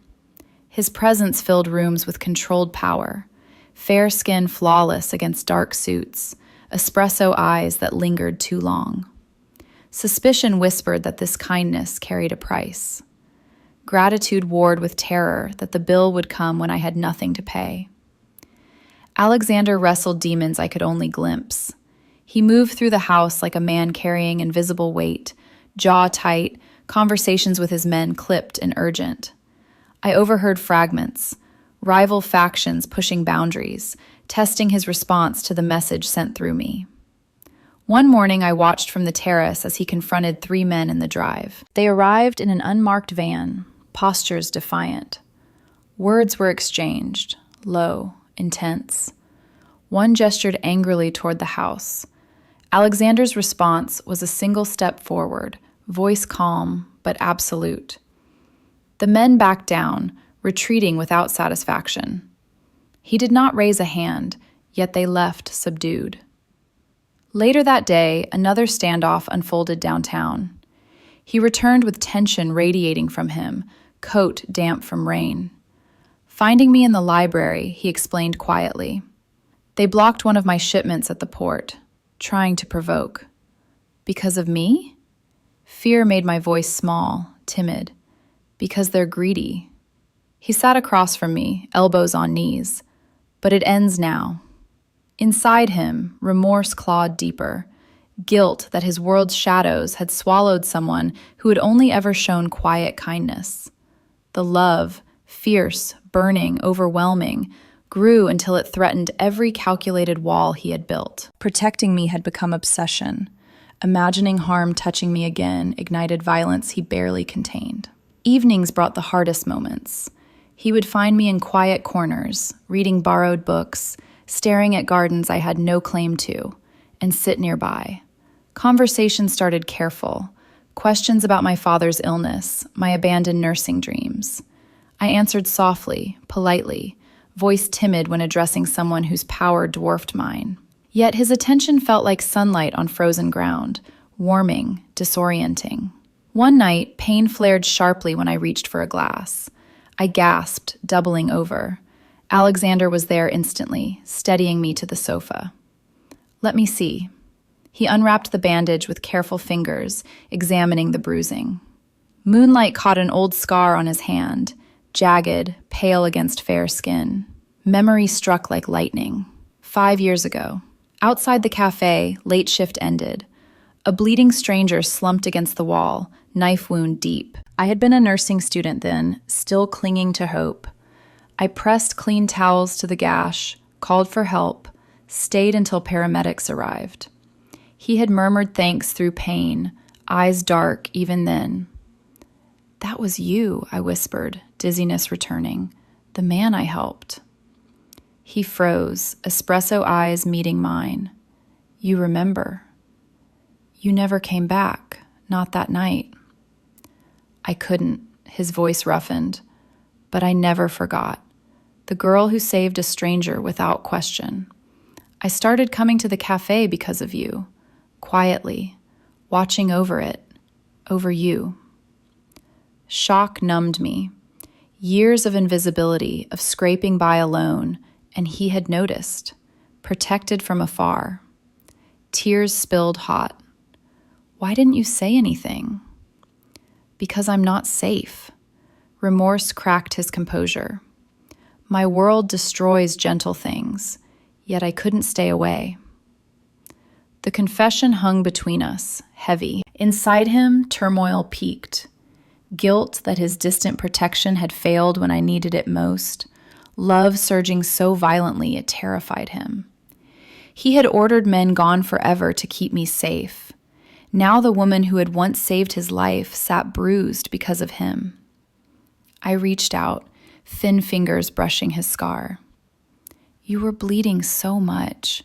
His presence filled rooms with controlled power, fair skin flawless against dark suits, espresso eyes that lingered too long. Suspicion whispered that this kindness carried a price. Gratitude warred with terror that the bill would come when I had nothing to pay. Alexander wrestled demons I could only glimpse. He moved through the house like a man carrying invisible weight, jaw tight, conversations with his men clipped and urgent. I overheard fragments, rival factions pushing boundaries, testing his response to the message sent through me. One morning I watched from the terrace as he confronted 3 men in the drive. They arrived in an unmarked van, postures defiant. Words were exchanged, low, intense. One gestured angrily toward the house. Alexander's response was a single step forward, voice calm but absolute. The men backed down, retreating without satisfaction. He did not raise a hand, yet they left subdued. Later that day, another standoff unfolded downtown. He returned with tension radiating from him, coat damp from rain. Finding me in the library, he explained quietly. They blocked one of my shipments at the port, trying to provoke. Because of me? Fear made my voice small, timid. Because they're greedy. He sat across from me, elbows on knees. But it ends now. Inside him, remorse clawed deeper. Guilt that his world's shadows had swallowed someone who had only ever shown quiet kindness. The love, fierce, burning, overwhelming, grew until it threatened every calculated wall he had built. Protecting me had become obsession. Imagining harm touching me again ignited violence he barely contained. Evenings brought the hardest moments. He would find me in quiet corners, reading borrowed books, staring at gardens I had no claim to, and sit nearby. Conversation started careful. Questions about my father's illness, my abandoned nursing dreams. I answered softly, politely, voice timid when addressing someone whose power dwarfed mine. Yet his attention felt like sunlight on frozen ground, warming, disorienting. One night, pain flared sharply when I reached for a glass. I gasped, doubling over. Alexander was there instantly, steadying me to the sofa. "Let me see." He unwrapped the bandage with careful fingers, examining the bruising. Moonlight caught an old scar on his hand, jagged, pale against fair skin. Memory struck like lightning. 5 years ago. Outside the café, late shift ended. A bleeding stranger slumped against the wall, knife wound deep. I had been a nursing student then, still clinging to hope. I pressed clean towels to the gash, called for help, stayed until paramedics arrived. He had murmured thanks through pain, eyes dark even then. "That was you," I whispered, dizziness returning. "The man I helped." He froze, espresso eyes meeting mine. "You remember. You never came back, not that night." I couldn't, his voice roughened, but I never forgot. The girl who saved a stranger without question. I started coming to the cafe because of you, quietly, watching over it, over you. Shock numbed me. Years of invisibility, of scraping by alone, and he had noticed, protected from afar. Tears spilled hot. "Why didn't you say anything?" "Because I'm not safe." Remorse cracked his composure. My world destroys gentle things, yet I couldn't stay away. The confession hung between us, heavy. Inside him, turmoil peaked. Guilt that his distant protection had failed when I needed it most. Love surging so violently it terrified him. He had ordered men gone forever to keep me safe. Now the woman who had once saved his life sat bruised because of him. I reached out, thin fingers brushing his scar. "You were bleeding so much.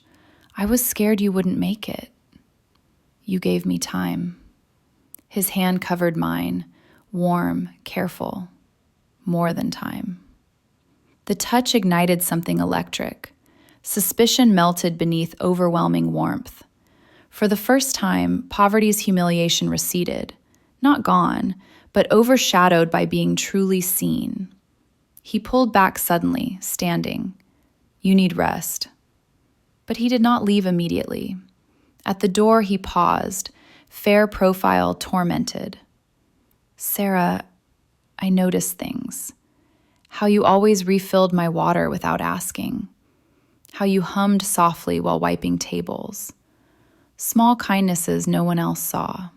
I was scared you wouldn't make it." "You gave me time." His hand covered mine, warm, careful, more than time. The touch ignited something electric. Suspicion melted beneath overwhelming warmth. For the first time, poverty's humiliation receded, not gone, but overshadowed by being truly seen. He pulled back suddenly, standing. "You need rest." But he did not leave immediately. At the door he paused, fair profile tormented. "Sarah, I noticed things. How you always refilled my water without asking. How you hummed softly while wiping tables. Small kindnesses no one else saw."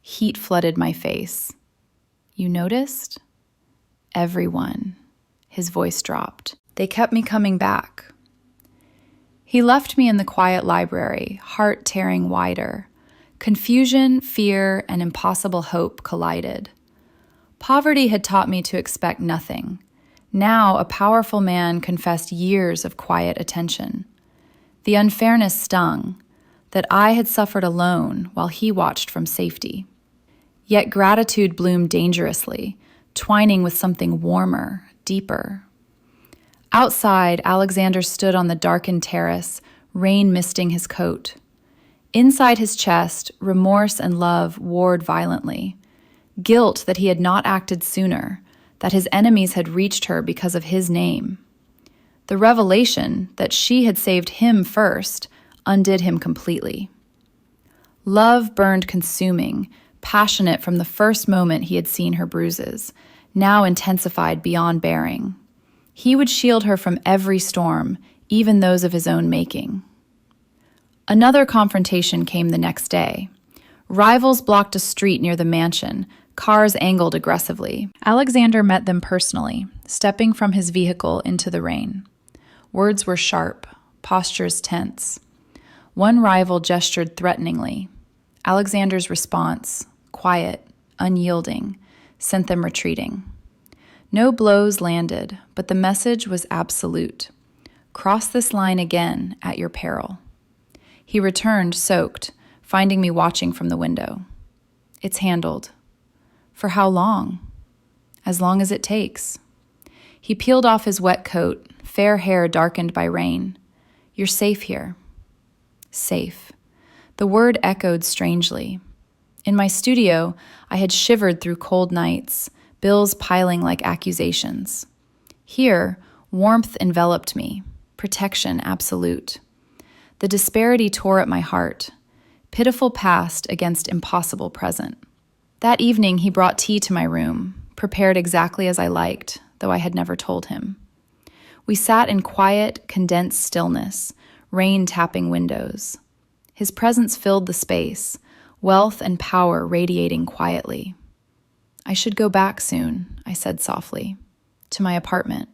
Heat flooded my face. "You noticed?" "Everyone." His voice dropped. "They kept me coming back." He left me in the quiet library, heart tearing wider. Confusion, fear, and impossible hope collided. Poverty had taught me to expect nothing. Now a powerful man confessed years of quiet attention. The unfairness stung, that I had suffered alone while he watched from safety. Yet gratitude bloomed dangerously, twining with something warmer, deeper. Outside, Alexander stood on the darkened terrace, rain misting his coat. Inside his chest, remorse and love warred violently. Guilt that he had not acted sooner, that his enemies had reached her because of his name. The revelation that she had saved him first undid him completely. Love burned consuming, passionate from the first moment he had seen her bruises, now intensified beyond bearing. He would shield her from every storm, even those of his own making. Another confrontation came the next day. Rivals blocked a street near the mansion, cars angled aggressively. Alexander met them personally, stepping from his vehicle into the rain. Words were sharp, postures tense. One rival gestured threateningly. Alexander's response, quiet, unyielding, sent them retreating. No blows landed, but the message was absolute. Cross this line again at your peril. He returned, soaked, finding me watching from the window. It's handled. For how long? As long as it takes. He peeled off his wet coat, fair hair darkened by rain. You're safe here. Safe. The word echoed strangely. In my studio, I had shivered through cold nights, bills piling like accusations. Here, warmth enveloped me, protection absolute. The disparity tore at my heart, pitiful past against impossible present. That evening, he brought tea to my room, prepared exactly as I liked, though I had never told him. We sat in quiet, condensed stillness, rain tapping windows. His presence filled the space, wealth and power radiating quietly. I should go back soon, I said softly, to my apartment.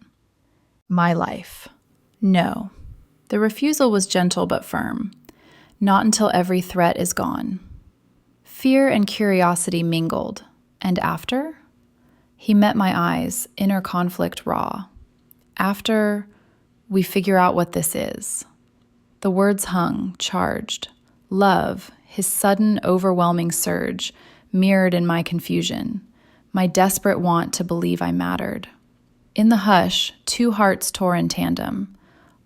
My life. No. The refusal was gentle but firm. Not until every threat is gone. Fear and curiosity mingled, and after? He met my eyes, inner conflict raw. After, we figure out what this is. The words hung, charged. Love, his sudden, overwhelming surge, mirrored in my confusion, my desperate want to believe I mattered. In the hush, two hearts tore in tandem.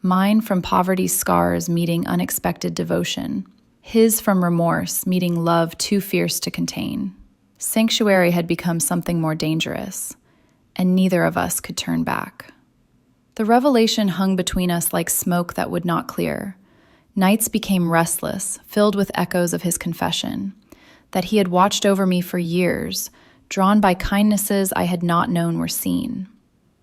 Mine from poverty's scars meeting unexpected devotion. His from remorse meeting love too fierce to contain. Sanctuary had become something more dangerous, and neither of us could turn back. The revelation hung between us like smoke that would not clear. Nights became restless, filled with echoes of his confession, that he had watched over me for years, drawn by kindnesses I had not known were seen.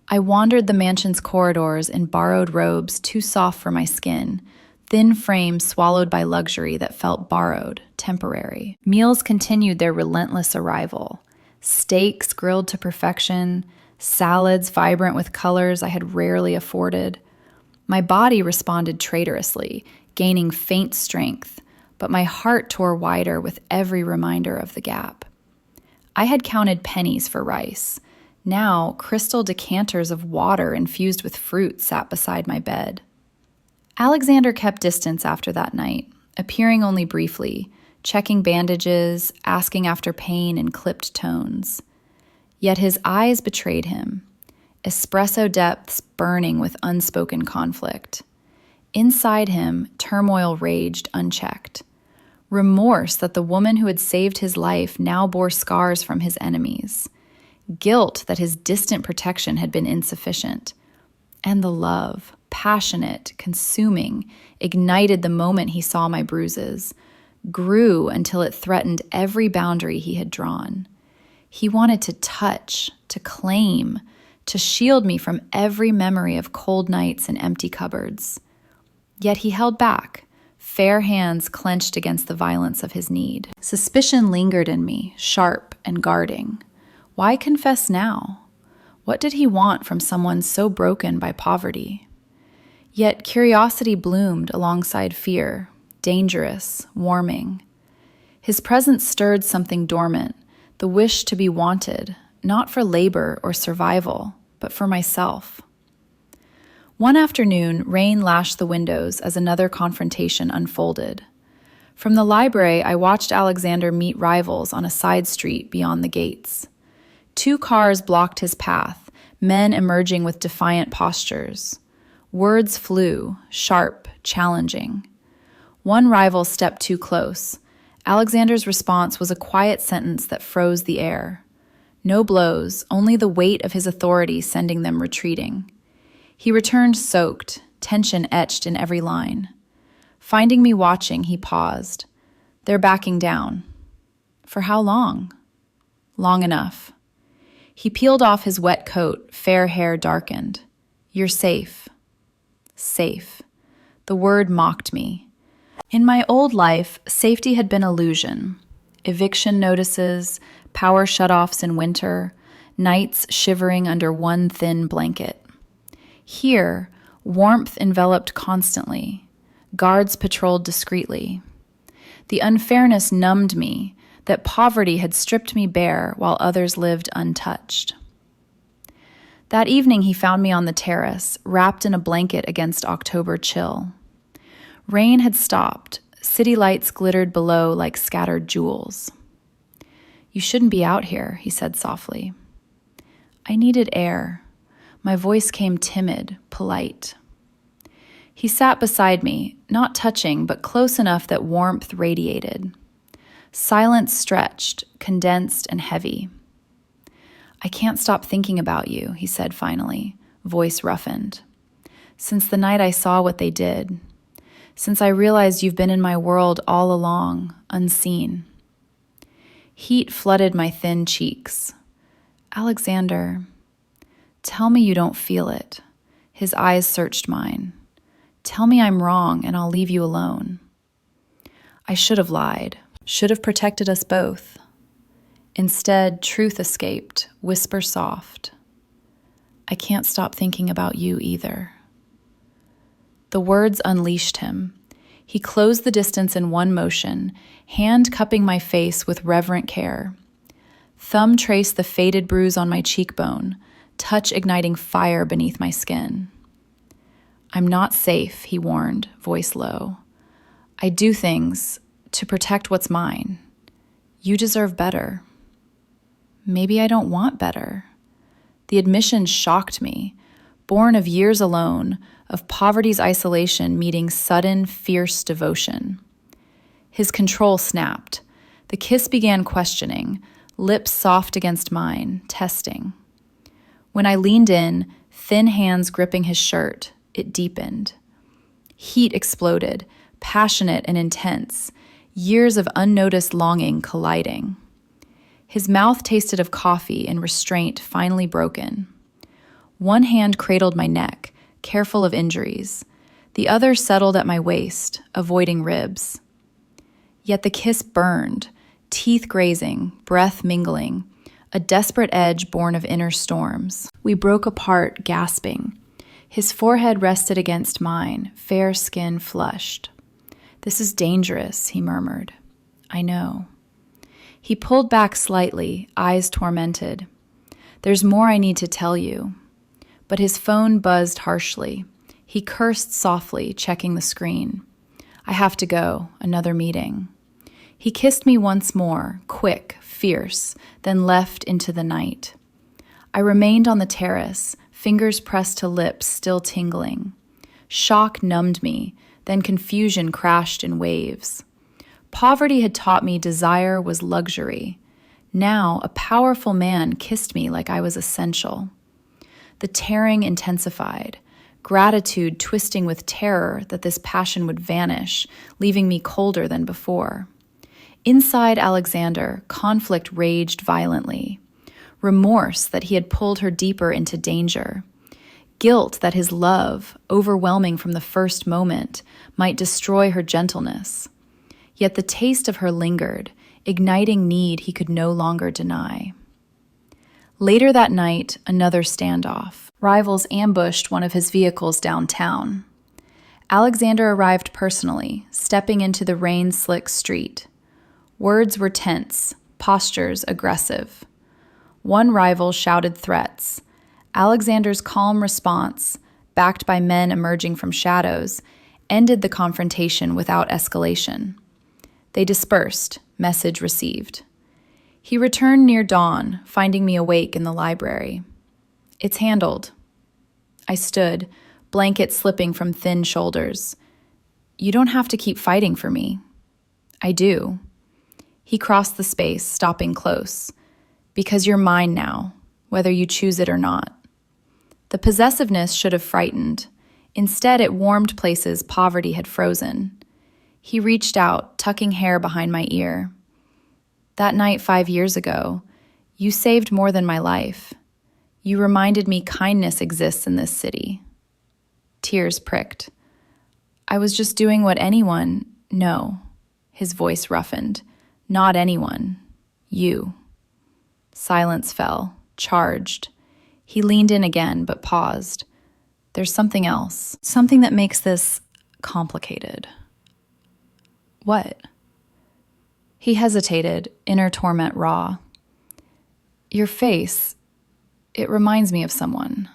I wandered the mansion's corridors in borrowed robes too soft for my skin, thin frames swallowed by luxury that felt borrowed, temporary. Meals continued their relentless arrival. Steaks grilled to perfection, salads vibrant with colors I had rarely afforded. My body responded traitorously, gaining faint strength, but my heart tore wider with every reminder of the gap. I had counted pennies for rice. Now, crystal decanters of water infused with fruit sat beside my bed. Alexander kept distance after that night, appearing only briefly, checking bandages, asking after pain in clipped tones. Yet his eyes betrayed him, espresso depths burning with unspoken conflict. Inside him, turmoil raged unchecked. Remorse that the woman who had saved his life now bore scars from his enemies. Guilt that his distant protection had been insufficient. And the love, passionate, consuming, ignited the moment he saw my bruises, grew until it threatened every boundary he had drawn. He wanted to touch, to claim, to shield me from every memory of cold nights and empty cupboards. Yet he held back, fair hands clenched against the violence of his need. Suspicion lingered in me, sharp and guarding. Why confess now? What did he want from someone so broken by poverty? Yet curiosity bloomed alongside fear, dangerous, warming. His presence stirred something dormant, the wish to be wanted, not for labor or survival, but for myself. One afternoon, rain lashed the windows as another confrontation unfolded. From the library, I watched Alexander meet rivals on a side street beyond the gates. 2 cars blocked his path, men emerging with defiant postures. Words flew, sharp, challenging. One rival stepped too close. Alexander's response was a quiet sentence that froze the air. No blows, only the weight of his authority sending them retreating. He returned soaked, tension etched in every line. Finding me watching, he paused. They're backing down. For how long? Long enough. He peeled off his wet coat, fair hair darkened. You're safe. Safe. The word mocked me. In my old life, safety had been illusion. Eviction notices, power shutoffs in winter, nights shivering under one thin blanket. Here, warmth enveloped constantly. Guards patrolled discreetly. The unfairness numbed me, that poverty had stripped me bare while others lived untouched. That evening, he found me on the terrace, wrapped in a blanket against October chill. Rain had stopped. City lights glittered below like scattered jewels. "You shouldn't be out here," he said softly. I needed air. My voice came timid, polite. He sat beside me, not touching, but close enough that warmth radiated. Silence stretched, condensed, and heavy. "I can't stop thinking about you," he said finally, voice roughened. "Since the night I saw what they did. Since I realized you've been in my world all along, unseen." Heat flooded my thin cheeks. "Alexander, tell me you don't feel it." His eyes searched mine. "Tell me I'm wrong and I'll leave you alone." I should have lied, should have protected us both. Instead, truth escaped, whisper soft. "I can't stop thinking about you either." The words unleashed him. He closed the distance in one motion, hand cupping my face with reverent care. Thumb traced the faded bruise on my cheekbone, touch igniting fire beneath my skin. "I'm not safe," he warned, voice low. "I do things to protect what's mine. You deserve better." Maybe I don't want better. The admission shocked me, born of years alone, of poverty's isolation meeting sudden, fierce devotion. His control snapped. The kiss began questioning, lips soft against mine, testing. When I leaned in, thin hands gripping his shirt, it deepened. Heat exploded, passionate and intense, years of unnoticed longing colliding. His mouth tasted of coffee and restraint finally broken. One hand cradled my neck, careful of injuries. The other settled at my waist, avoiding ribs. Yet the kiss burned, teeth grazing, breath mingling, a desperate edge born of inner storms. We broke apart, gasping. His forehead rested against mine, fair skin flushed. "This is dangerous," he murmured. "I know." He pulled back slightly, eyes tormented. "There's more I need to tell you." But his phone buzzed harshly. He cursed softly, checking the screen. "I have to go, another meeting." He kissed me once more, quick, fierce, then left into the night. I remained on the terrace, fingers pressed to lips still tingling. Shock numbed me, then confusion crashed in waves. Poverty had taught me desire was luxury. Now, a powerful man kissed me like I was essential. The tearing intensified, gratitude twisting with terror that this passion would vanish, leaving me colder than before. Inside Alexander, conflict raged violently. Remorse that he had pulled her deeper into danger. Guilt that his love, overwhelming from the first moment, might destroy her gentleness. Yet the taste of her lingered, igniting need he could no longer deny. Later that night, another standoff. Rivals ambushed one of his vehicles downtown. Alexander arrived personally, stepping into the rain-slick street. Words were tense, postures aggressive. One rival shouted threats. Alexander's calm response, backed by men emerging from shadows, ended the confrontation without escalation. They dispersed, message received. He returned near dawn, finding me awake in the library. "It's handled." I stood, blanket slipping from thin shoulders. "You don't have to keep fighting for me." "I do." He crossed the space, stopping close. "Because you're mine now, whether you choose it or not." The possessiveness should have frightened. Instead, it warmed places poverty had frozen. He reached out, tucking hair behind my ear. "That night 5 years ago, you saved more than my life. You reminded me kindness exists in this city." Tears pricked. "I was just doing what anyone—" "No." His voice roughened. "Not anyone. You." Silence fell, charged. He leaned in again, but paused. "There's something else. Something that makes this complicated." "What?" He hesitated, inner torment raw. "Your face. It reminds me of someone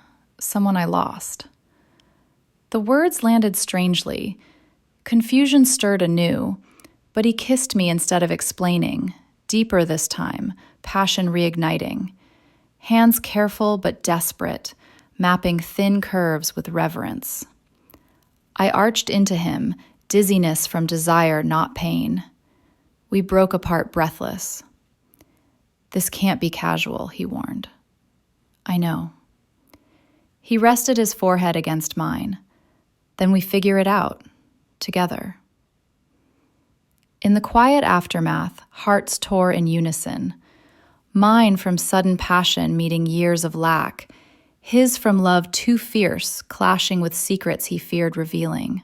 I lost. The words landed strangely. Confusion stirred anew, but he kissed me instead of explaining, deeper this time, passion reigniting. Hands careful but desperate, mapping thin curves with reverence. I arched into him, dizziness from desire, not pain. We broke apart breathless. This can't be casual, he warned. I know. He rested his forehead against mine. Then we figure it out, together. In the quiet aftermath, hearts tore in unison. Mine from sudden passion meeting years of lack, his from love too fierce, clashing with secrets he feared revealing.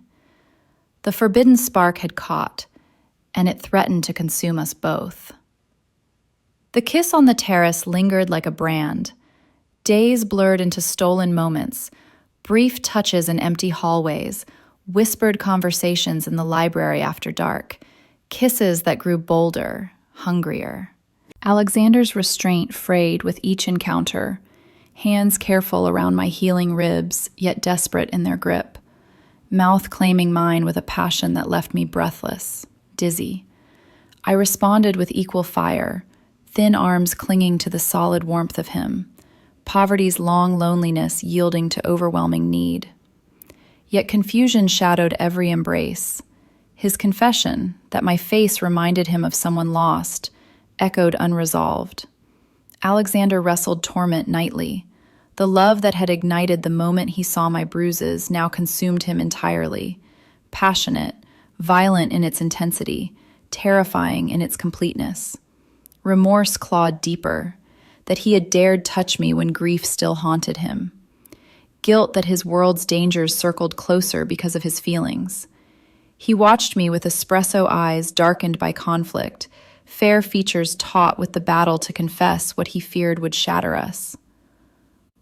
The forbidden spark had caught, and it threatened to consume us both. The kiss on the terrace lingered like a brand. Days blurred into stolen moments, brief touches in empty hallways, whispered conversations in the library after dark, kisses that grew bolder, hungrier. Alexander's restraint frayed with each encounter, hands careful around my healing ribs, yet desperate in their grip, mouth claiming mine with a passion that left me breathless, dizzy. I responded with equal fire, thin arms clinging to the solid warmth of him, poverty's long loneliness yielding to overwhelming need. Yet confusion shadowed every embrace. His confession, that my face reminded him of someone lost, echoed unresolved. Alexander wrestled torment nightly. The love that had ignited the moment he saw my bruises now consumed him entirely, passionate, violent in its intensity, terrifying in its completeness. Remorse clawed deeper, that he had dared touch me when grief still haunted him. Guilt that his world's dangers circled closer because of his feelings. He watched me with espresso eyes darkened by conflict, fair features taut with the battle to confess what he feared would shatter us.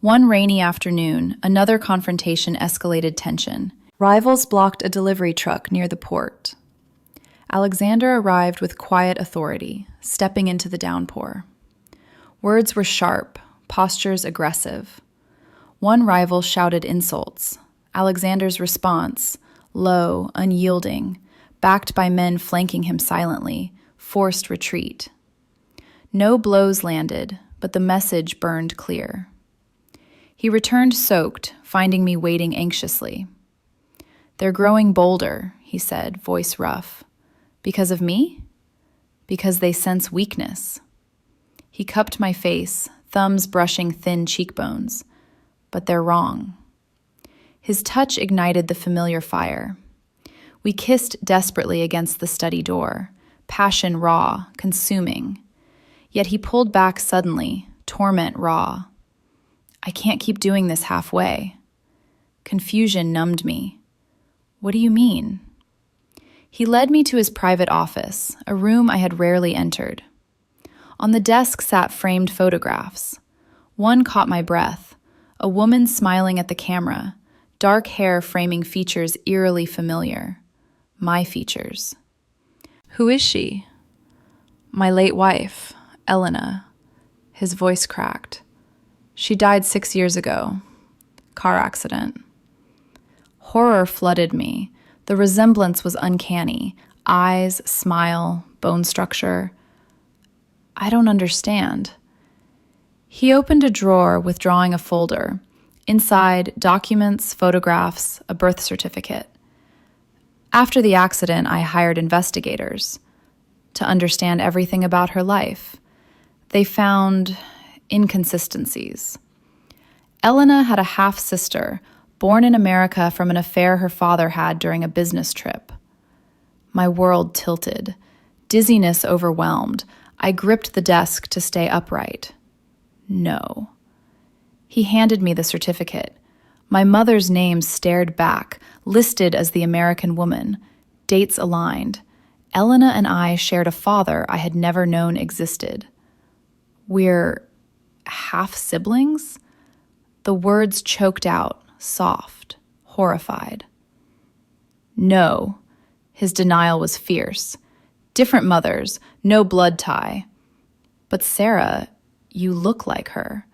One rainy afternoon, another confrontation escalated tension. Rivals blocked a delivery truck near the port. Alexander arrived with quiet authority, stepping into the downpour. Words were sharp, postures aggressive. One rival shouted insults. Alexander's response, low, unyielding, backed by men flanking him silently, forced retreat. No blows landed, but the message burned clear. He returned soaked, finding me waiting anxiously. "They're growing bolder," he said, voice rough. "Because of me? Because they sense weakness." He cupped my face, thumbs brushing thin cheekbones. But they're wrong. His touch ignited the familiar fire. We kissed desperately against the study door, passion raw, consuming. Yet he pulled back suddenly, torment raw. I can't keep doing this halfway. Confusion numbed me. What do you mean? He led me to his private office, a room I had rarely entered. On the desk sat framed photographs. One caught my breath, a woman smiling at the camera, dark hair framing features eerily familiar. My features. "Who is she?" "My late wife, Elena." His voice cracked. "She died 6 years ago. Car accident." Horror flooded me. The resemblance was uncanny. Eyes, smile, bone structure. I don't understand. He opened a drawer, withdrawing a folder. Inside, documents, photographs, a birth certificate. After the accident, I hired investigators to understand everything about her life. They found inconsistencies. Elena had a half-sister, born in America from an affair her father had during a business trip. My world tilted. Dizziness overwhelmed. I gripped the desk to stay upright. No. He handed me the certificate. My mother's name stared back, listed as the American woman. Dates aligned. Elena and I shared a father I had never known existed. We're half-siblings? The words choked out, soft, horrified. No. His denial was fierce. Different mothers, no blood tie. But Sarah, you look like her.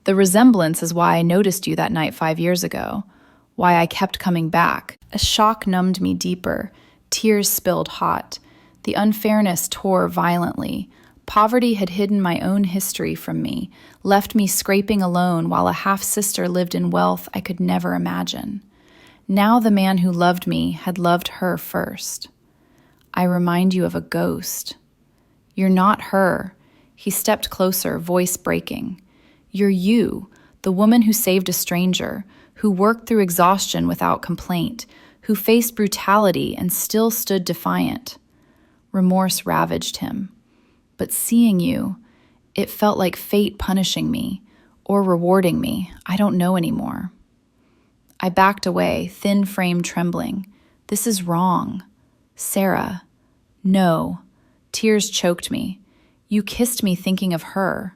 The resemblance is why I noticed you that night 5 years ago, why I kept coming back. A shock numbed me deeper. Tears spilled hot. The unfairness tore violently. Poverty had hidden my own history from me, left me scraping alone while a half-sister lived in wealth I could never imagine. Now the man who loved me had loved her first. I remind you of a ghost. You're not her. He stepped closer, voice breaking. You're you, the woman who saved a stranger, who worked through exhaustion without complaint, who faced brutality and still stood defiant. Remorse ravaged him. But seeing you, it felt like fate punishing me, or rewarding me. I don't know anymore. I backed away, thin frame trembling. This is wrong. Sarah. No. Tears choked me. You kissed me thinking of her.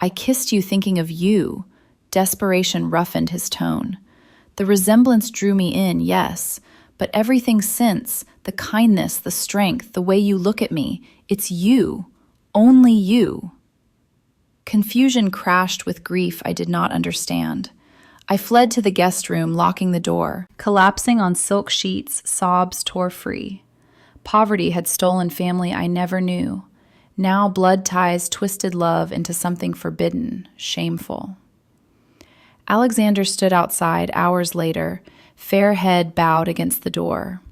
I kissed you thinking of you. Desperation roughened his tone. The resemblance drew me in, yes, but everything since, the kindness, the strength, the way you look at me, it's you. Only you. Confusion crashed with grief I did not understand. I fled to the guest room, locking the door. Collapsing on silk sheets, sobs tore free. Poverty had stolen family I never knew. Now blood ties twisted love into something forbidden, shameful. Alexander stood outside hours later, fair head bowed against the door.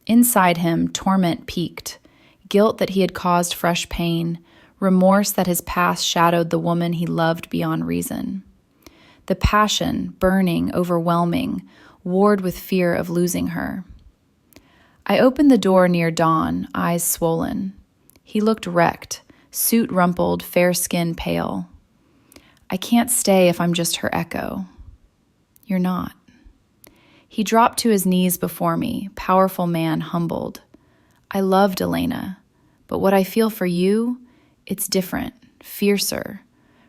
Inside him, torment peaked. Guilt that he had caused fresh pain, remorse that his past shadowed the woman he loved beyond reason. The passion, burning, overwhelming, warred with fear of losing her. I opened the door near dawn, eyes swollen. He looked wrecked, suit rumpled, fair skin pale. I can't stay if I'm just her echo. You're not. He dropped to his knees before me, powerful man humbled. I loved Elena, but what I feel for you, it's different, fiercer.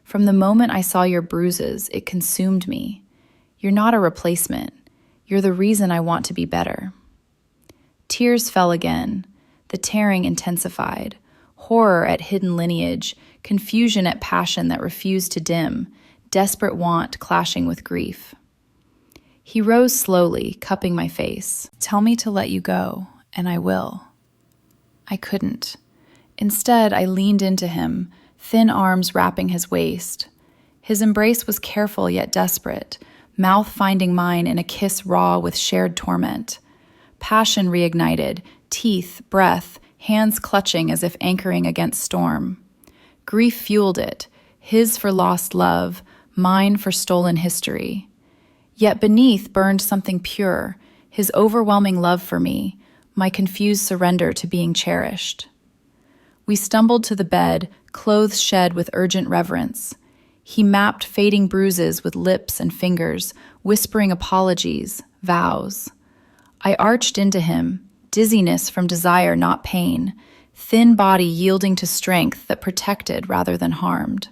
From the moment I saw your bruises, it consumed me. You're not a replacement. You're the reason I want to be better. Tears fell again. The tearing intensified. Horror at hidden lineage, confusion at passion that refused to dim, desperate want clashing with grief. He rose slowly, cupping my face. Tell me to let you go, and I will. I couldn't. Instead, I leaned into him, thin arms wrapping his waist. His embrace was careful yet desperate, mouth finding mine in a kiss raw with shared torment. Passion reignited, teeth, breath, hands clutching as if anchoring against storm. Grief fueled it, his for lost love, mine for stolen history. Yet beneath burned something pure, his overwhelming love for me, my confused surrender to being cherished. We stumbled to the bed, clothes shed with urgent reverence. He mapped fading bruises with lips and fingers, whispering apologies, vows. I arched into him, dizziness from desire, not pain, thin body yielding to strength that protected rather than harmed.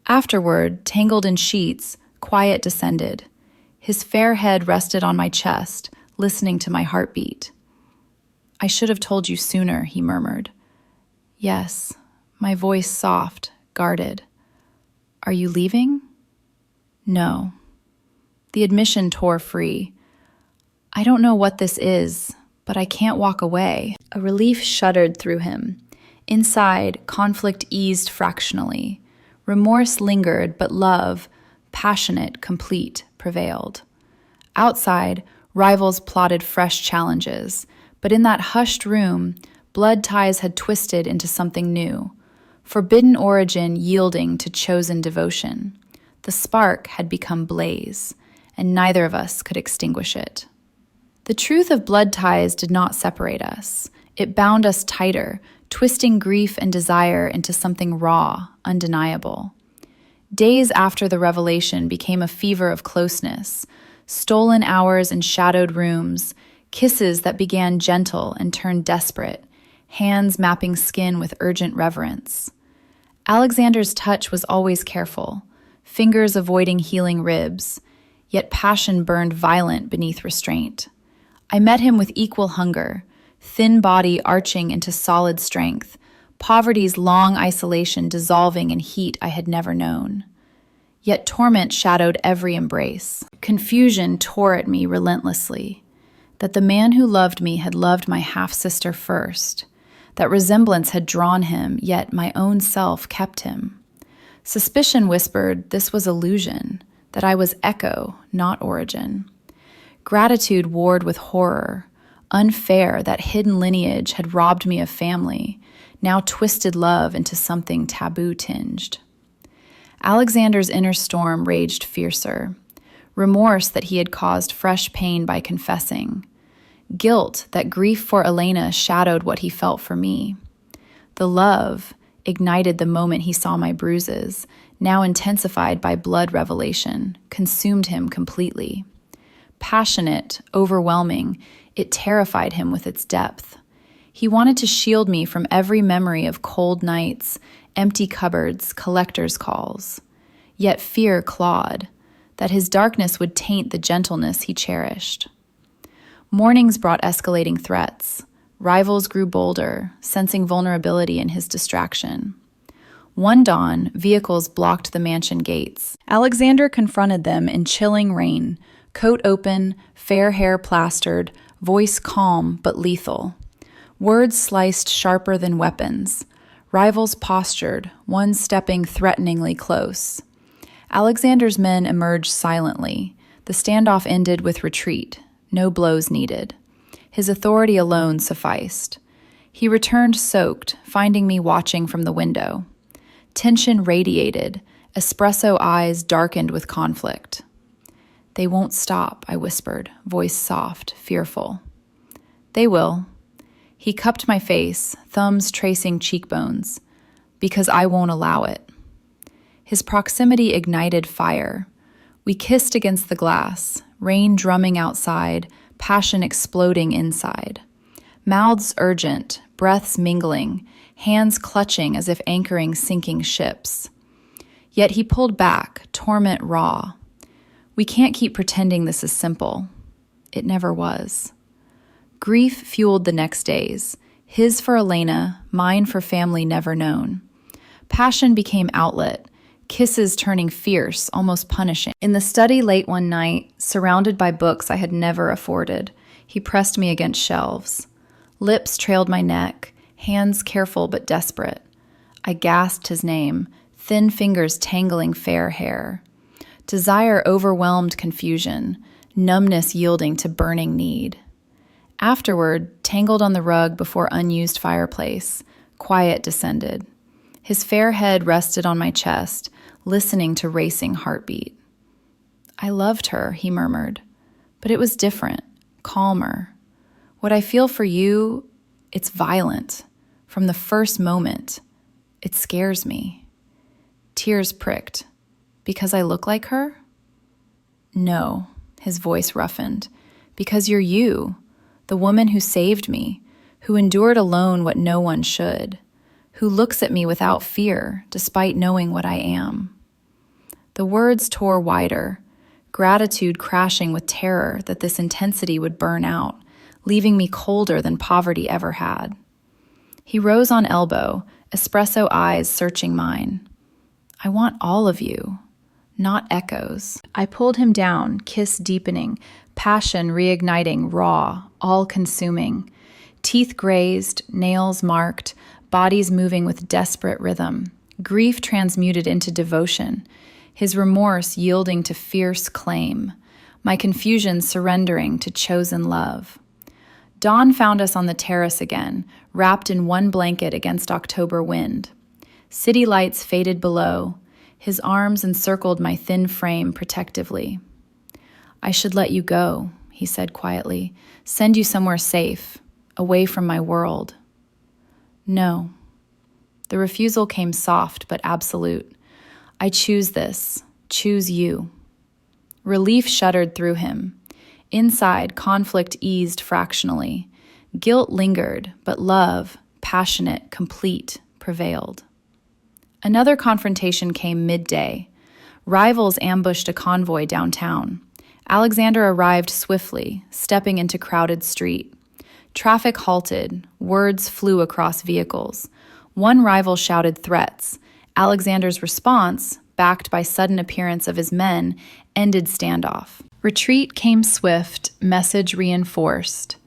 Afterward, tangled in sheets, quiet descended. His fair head rested on my chest, listening to my heartbeat. I should have told you sooner, he murmured. Yes, my voice soft, guarded. Are you leaving? No. The admission tore free. I don't know what this is, but I can't walk away. A relief shuddered through him. Inside, conflict eased fractionally. Remorse lingered, but love, passionate, complete, prevailed. Outside, rivals plotted fresh challenges, but in that hushed room, blood ties had twisted into something new. Forbidden origin yielding to chosen devotion. The spark had become blaze, and neither of us could extinguish it. The truth of blood ties did not separate us. It bound us tighter, twisting grief and desire into something raw, undeniable. Days after the revelation became a fever of closeness, stolen hours in shadowed rooms, kisses that began gentle and turned desperate, hands mapping skin with urgent reverence. Alexander's touch was always careful, fingers avoiding healing ribs, yet passion burned violent beneath restraint. I met him with equal hunger, thin body arching into solid strength, poverty's long isolation dissolving in heat I had never known. Yet torment shadowed every embrace. Confusion tore at me relentlessly. That the man who loved me had loved my half-sister first. That resemblance had drawn him, yet my own self kept him. Suspicion whispered this was illusion, that I was echo, not origin. Gratitude warred with horror. Unfair, that hidden lineage had robbed me of family, now twisted love into something taboo-tinged. Alexander's inner storm raged fiercer. Remorse that he had caused fresh pain by confessing. Guilt that grief for Elena shadowed what he felt for me. The love, ignited the moment he saw my bruises, now intensified by blood revelation, consumed him completely. Passionate, overwhelming, it terrified him with its depth. He wanted to shield me from every memory of cold nights, empty cupboards, collector's calls. Yet fear clawed, that his darkness would taint the gentleness he cherished. Mornings brought escalating threats. Rivals grew bolder, sensing vulnerability in his distraction. One dawn, vehicles blocked the mansion gates. Alexander confronted them in chilling rain, coat open, fair hair plastered, voice calm but lethal. Words sliced sharper than weapons. Rivals postured, one stepping threateningly close. Alexander's men emerged silently. The standoff ended with retreat. No blows needed. His authority alone sufficed. He returned soaked, finding me watching from the window. Tension radiated, espresso eyes darkened with conflict. "They won't stop," I whispered, voice soft, fearful. "They will." He cupped my face, thumbs tracing cheekbones. "Because I won't allow it." His proximity ignited fire. We kissed against the glass, rain drumming outside, passion exploding inside. Mouths urgent, breaths mingling, hands clutching as if anchoring sinking ships. Yet he pulled back, torment raw. We can't keep pretending this is simple. It never was. Grief fueled the next days, his for Elena, mine for family never known. Passion became outlet, kisses turning fierce, almost punishing. In the study late one night, surrounded by books I had never afforded, he pressed me against shelves. Lips trailed my neck, hands careful but desperate. I gasped his name, thin fingers tangling fair hair. Desire overwhelmed confusion, numbness yielding to burning need. Afterward, tangled on the rug before unused fireplace, quiet descended. His fair head rested on my chest, listening to racing heartbeat. "I loved her," he murmured, "but it was different, calmer. What I feel for you, it's violent. From the first moment, it scares me." Tears pricked. "Because I look like her?" "No," his voice roughened. "Because you're you, the woman who saved me, who endured alone what no one should, who looks at me without fear, despite knowing what I am." The words tore wider, gratitude crashing with terror that this intensity would burn out, leaving me colder than poverty ever had. He rose on elbow, espresso eyes searching mine. "I want all of you, not echoes." I pulled him down, kiss deepening, passion reigniting, raw, all-consuming. Teeth grazed, nails marked, bodies moving with desperate rhythm. Grief transmuted into devotion, his remorse yielding to fierce claim, my confusion surrendering to chosen love. Dawn found us on the terrace again, wrapped in one blanket against October wind. City lights faded below. His arms encircled my thin frame protectively. "I should let you go," he said quietly, "send you somewhere safe, away from my world." "No." The refusal came soft but absolute. "I choose this, choose you." Relief shuddered through him. Inside, conflict eased fractionally. Guilt lingered, but love, passionate, complete, prevailed. Another confrontation came midday. Rivals ambushed a convoy downtown. Alexander arrived swiftly, stepping into crowded street. Traffic halted, words flew across vehicles. One rival shouted threats. Alexander's response, backed by sudden appearance of his men, ended standoff. Retreat came swift, message reinforced.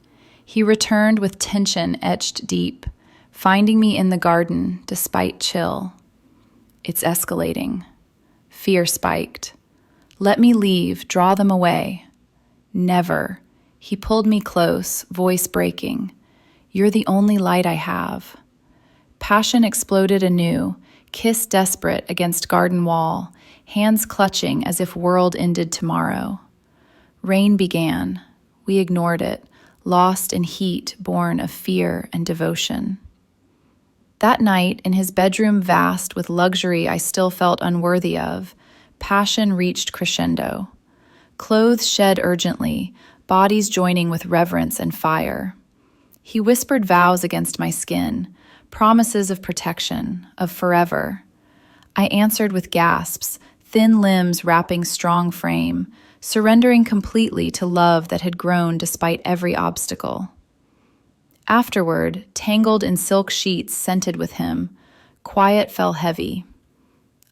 He returned with tension etched deep, finding me in the garden despite chill. It's escalating. Fear spiked. Let me leave, draw them away. Never. He pulled me close, voice breaking. You're the only light I have. Passion exploded anew, kiss desperate against garden wall, hands clutching as if world ended tomorrow. Rain began. We ignored it, lost in heat born of fear and devotion. That night, in his bedroom vast with luxury I still felt unworthy of, passion reached crescendo. Clothes shed urgently, bodies joining with reverence and fire. He whispered vows against my skin, promises of protection, of forever. I answered with gasps, thin limbs wrapping strong frame, surrendering completely to love that had grown despite every obstacle. Afterward, tangled in silk sheets scented with him, quiet fell heavy.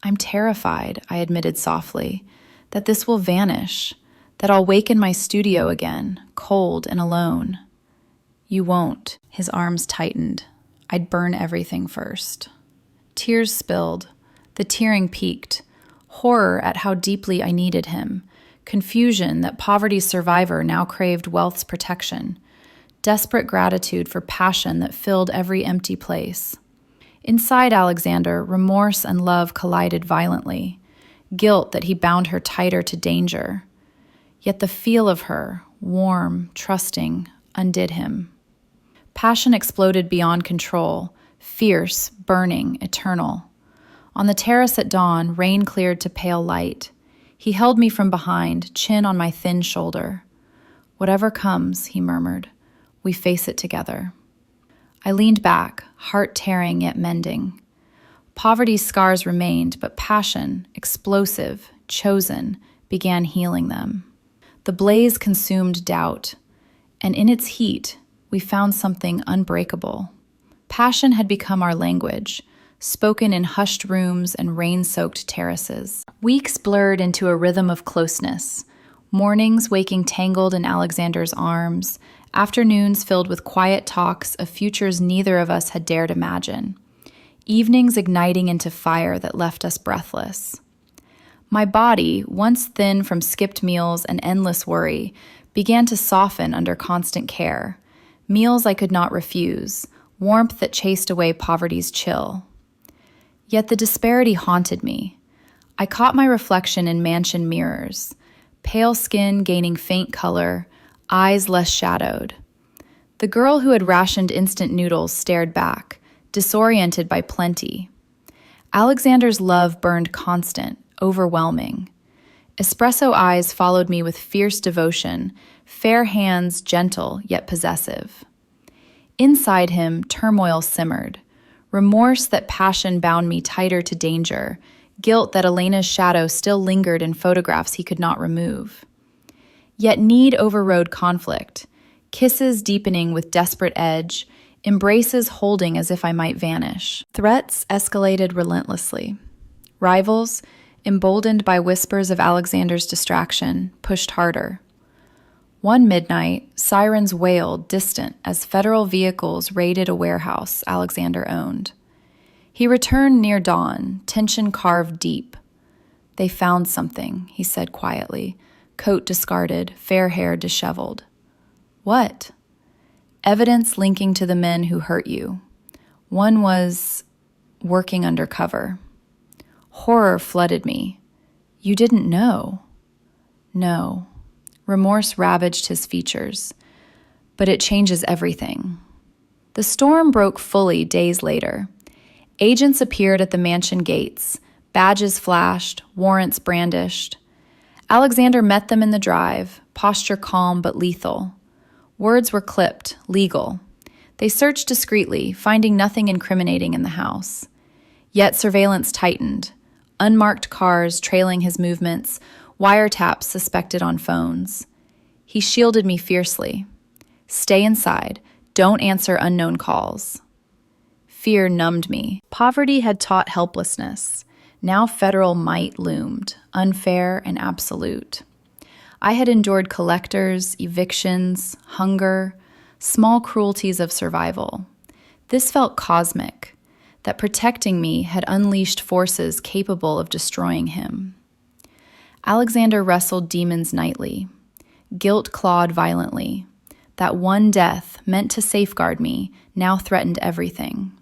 I'm terrified, I admitted softly, that this will vanish, that I'll wake in my studio again, cold and alone. You won't. His arms tightened. I'd burn everything first. Tears spilled. The tearing peaked. Horror at how deeply I needed him. Confusion that poverty's survivor now craved wealth's protection. Desperate gratitude for passion that filled every empty place. Inside Alexander, remorse and love collided violently. Guilt that he bound her tighter to danger. Yet the feel of her, warm, trusting, undid him. Passion exploded beyond control, fierce, burning, eternal. On the terrace at dawn, rain cleared to pale light. He held me from behind, chin on my thin shoulder. Whatever comes, he murmured, we face it together. I leaned back, heart tearing yet mending. Poverty's scars remained, but passion, explosive, chosen, began healing them. The blaze consumed doubt, and in its heat, we found something unbreakable. Passion had become our language, spoken in hushed rooms and rain-soaked terraces. Weeks blurred into a rhythm of closeness, mornings waking tangled in Alexander's arms, afternoons filled with quiet talks of futures neither of us had dared imagine, evenings igniting into fire that left us breathless. My body, once thin from skipped meals and endless worry, began to soften under constant care, meals I could not refuse, warmth that chased away poverty's chill. Yet the disparity haunted me. I caught my reflection in mansion mirrors, pale skin gaining faint color, eyes less shadowed. The girl who had rationed instant noodles stared back, disoriented by plenty. Alexander's love burned constant, overwhelming. Espresso eyes followed me with fierce devotion, fair hands gentle yet possessive. Inside him, turmoil simmered, remorse that passion bound me tighter to danger, guilt that Elena's shadow still lingered in photographs he could not remove. Yet need overrode conflict, kisses deepening with desperate edge, embraces holding as if I might vanish. Threats escalated relentlessly. Rivals, emboldened by whispers of Alexander's distraction, pushed harder. One midnight, sirens wailed distant as federal vehicles raided a warehouse Alexander owned. He returned near dawn, tension carved deep. They found something, he said quietly, coat discarded, fair hair disheveled. What? Evidence linking to the men who hurt you. One was working undercover. Horror flooded me. You didn't know? No. Remorse ravaged his features. But it changes everything. The storm broke fully days later. Agents appeared at the mansion gates. Badges flashed, warrants brandished. Alexander met them in the drive, posture calm but lethal. Words were clipped, legal. They searched discreetly, finding nothing incriminating in the house. Yet surveillance tightened. Unmarked cars trailing his movements, wiretaps suspected on phones. He shielded me fiercely. Stay inside. Don't answer unknown calls. Fear numbed me. Poverty had taught helplessness. Now federal might loomed, unfair and absolute. I had endured collectors, evictions, hunger, small cruelties of survival. This felt cosmic, that protecting me had unleashed forces capable of destroying him. Alexander wrestled demons nightly. Guilt clawed violently. That one death, meant to safeguard me, now threatened everything.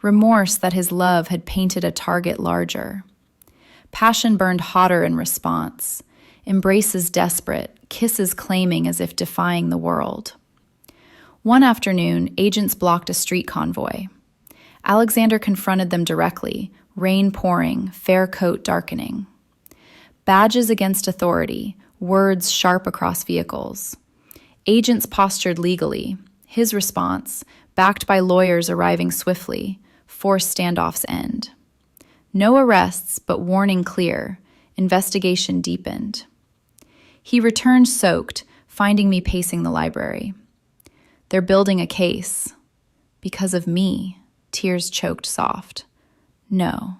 Remorse that his love had painted a target larger. Passion burned hotter in response. Embraces desperate, kisses claiming as if defying the world. One afternoon, agents blocked a street convoy. Alexander confronted them directly, rain pouring, fair coat darkening. Badges against authority, words sharp across vehicles. Agents postured legally. His response, backed by lawyers arriving swiftly, forced standoffs end. No arrests, but warning clear. Investigation deepened. He returned soaked, finding me pacing the library. They're building a case. Because of me, tears choked soft. No.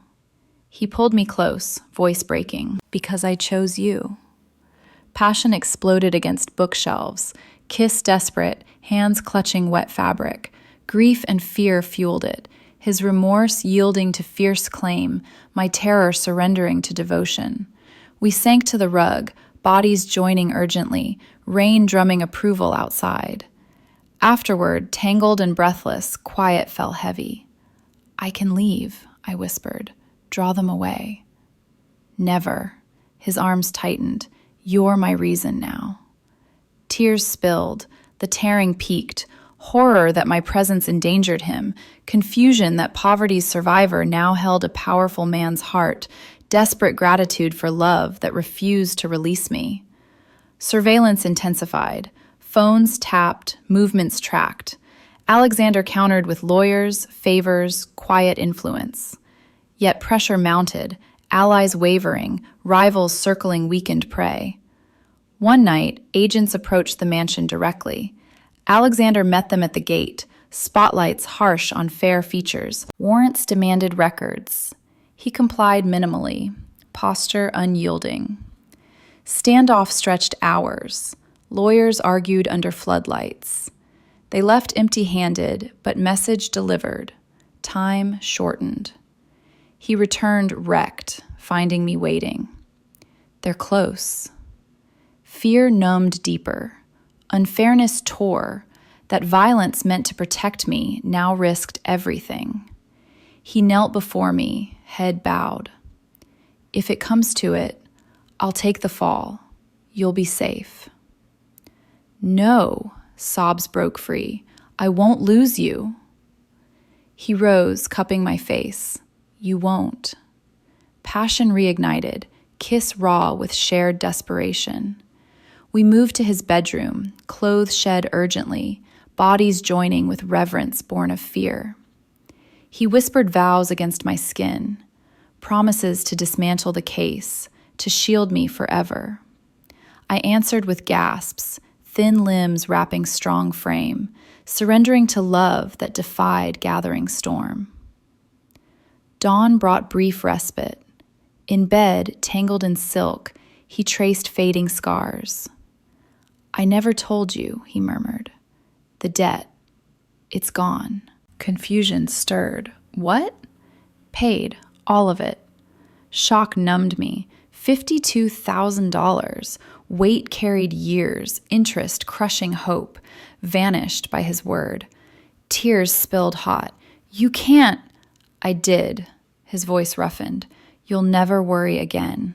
He pulled me close, voice breaking. Because I chose you. Passion exploded against bookshelves, kiss desperate, hands clutching wet fabric. Grief and fear fueled it, his remorse yielding to fierce claim, my terror surrendering to devotion. We sank to the rug, bodies joining urgently, rain drumming approval outside. Afterward, tangled and breathless, quiet fell heavy. I can leave, I whispered. Draw them away. Never. His arms tightened. You're my reason now. Tears spilled, the tearing peaked, horror that my presence endangered him, confusion that poverty's survivor now held a powerful man's heart, desperate gratitude for love that refused to release me. Surveillance intensified, phones tapped, movements tracked. Alexander countered with lawyers, favors, quiet influence. Yet pressure mounted, allies wavering, rivals circling weakened prey. One night, agents approached the mansion directly. Alexander met them at the gate, spotlights harsh on fair features. Warrants demanded records. He complied minimally, posture unyielding. Standoff stretched hours. Lawyers argued under floodlights. They left empty-handed, but message delivered. Time shortened. He returned wrecked, finding me waiting. They're close. Fear numbed deeper. Unfairness tore. That violence meant to protect me now risked everything. He knelt before me, head bowed. If it comes to it, I'll take the fall. You'll be safe. No, sobs broke free. I won't lose you. He rose, cupping my face. You won't. Passion reignited, kiss raw with shared desperation. We moved to his bedroom, clothes shed urgently, bodies joining with reverence born of fear. He whispered vows against my skin, promises to dismantle the case, to shield me forever. I answered with gasps, thin limbs wrapping strong frame, surrendering to love that defied gathering storm. Dawn brought brief respite. In bed, tangled in silk, he traced fading scars. I never told you, he murmured. The debt. It's gone. Confusion stirred. What? Paid. All of it. Shock numbed me. $52,000. Weight carried years. Interest crushing hope. Vanished by his word. Tears spilled hot. You can't. I did. His voice roughened. You'll never worry again.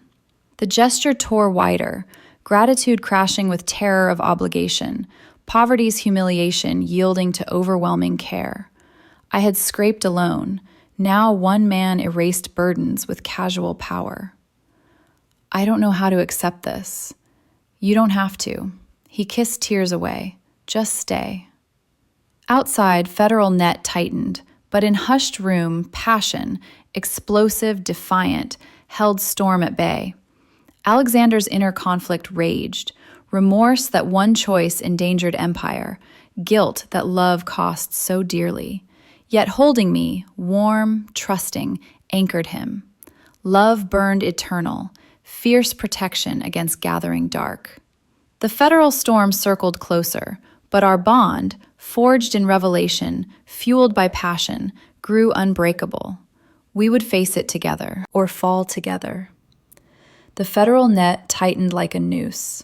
The gesture tore wider. Gratitude crashing with terror of obligation, poverty's humiliation yielding to overwhelming care. I had scraped alone. Now one man erased burdens with casual power. I don't know how to accept this. You don't have to. He kissed tears away. Just stay. Outside, federal net tightened, but in hushed room, passion, explosive, defiant, held storm at bay. Alexander's inner conflict raged, remorse that one choice endangered empire, guilt that love cost so dearly. Yet holding me, warm, trusting, anchored him. Love burned eternal, fierce protection against gathering dark. The federal storm circled closer, but our bond, forged in revelation, fueled by passion, grew unbreakable. We would face it together, or fall together. The federal net tightened like a noose.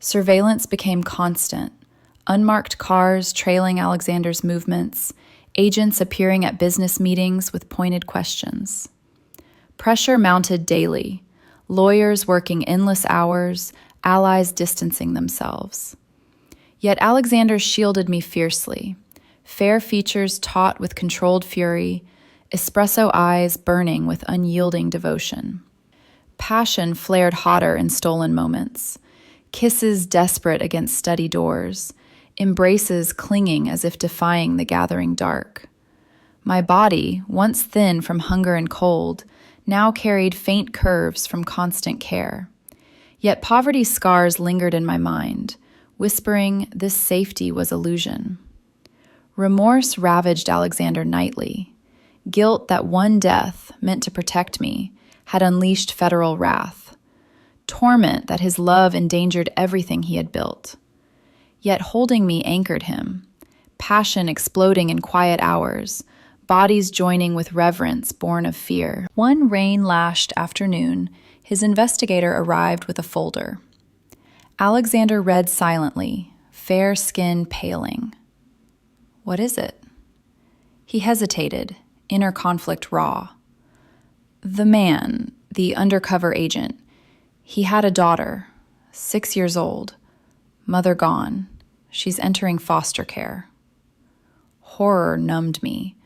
Surveillance became constant. Unmarked cars trailing Alexander's movements, agents appearing at business meetings with pointed questions. Pressure mounted daily, lawyers working endless hours, allies distancing themselves. Yet Alexander shielded me fiercely, fair features taut with controlled fury, espresso eyes burning with unyielding devotion. Passion flared hotter in stolen moments, kisses desperate against steady doors, embraces clinging as if defying the gathering dark. My body, once thin from hunger and cold, now carried faint curves from constant care. Yet poverty's scars lingered in my mind, whispering this safety was illusion. Remorse ravaged Alexander nightly. Guilt that one death, meant to protect me, had unleashed federal wrath. Torment that his love endangered everything he had built. Yet holding me anchored him, passion exploding in quiet hours, bodies joining with reverence born of fear. One rain-lashed afternoon, his investigator arrived with a folder. Alexander read silently, fair skin paling. "What is it?" He hesitated, inner conflict raw. The man, the undercover agent, he had a daughter, 6 years old, mother gone. She's entering foster care. Horror numbed me.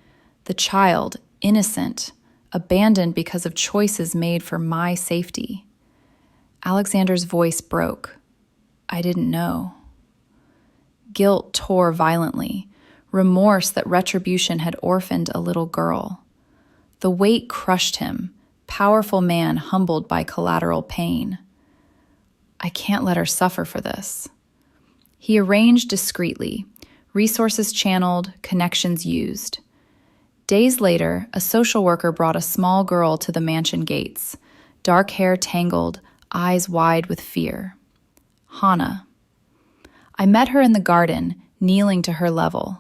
The child, innocent, abandoned because of choices made for my safety. Alexander's voice broke. I didn't know. Guilt tore violently, remorse that retribution had orphaned a little girl. The weight crushed him, powerful man humbled by collateral pain. I can't let her suffer for this. He arranged discreetly, resources channeled, connections used. Days later, a social worker brought a small girl to the mansion gates, dark hair tangled, eyes wide with fear. Hannah. I met her in the garden, kneeling to her level.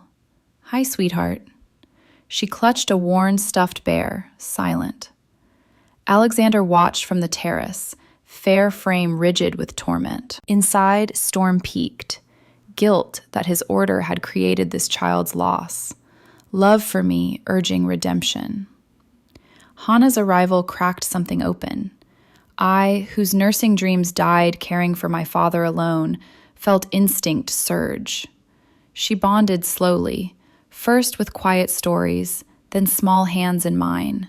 "Hi, sweetheart." She clutched a worn stuffed bear, silent. Alexander watched from the terrace, fair frame rigid with torment. Inside, storm peaked. Guilt that his order had created this child's loss. Love for me urging redemption. Hannah's arrival cracked something open. I, whose nursing dreams died caring for my father alone, felt instinct surge. She bonded slowly, first with quiet stories, then small hands in mine.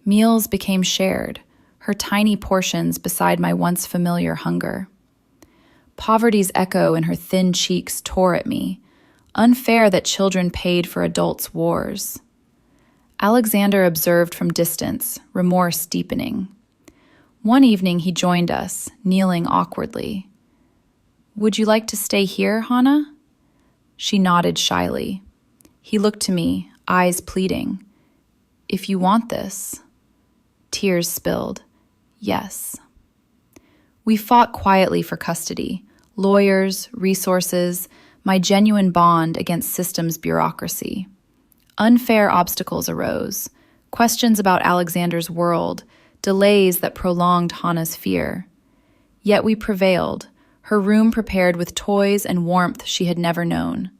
Meals became shared, her tiny portions beside my once familiar hunger. Poverty's echo in her thin cheeks tore at me. Unfair that children paid for adults' wars. Alexander observed from distance, remorse deepening. One evening he joined us, kneeling awkwardly. "Would you like to stay here, Hannah?" She nodded shyly. He looked to me, eyes pleading. "If you want this." Tears spilled. Yes. We fought quietly for custody, lawyers, resources, my genuine bond against systems bureaucracy. Unfair obstacles arose, questions about Alexander's world, delays that prolonged Hannah's fear. Yet we prevailed, her room prepared with toys and warmth she had never known.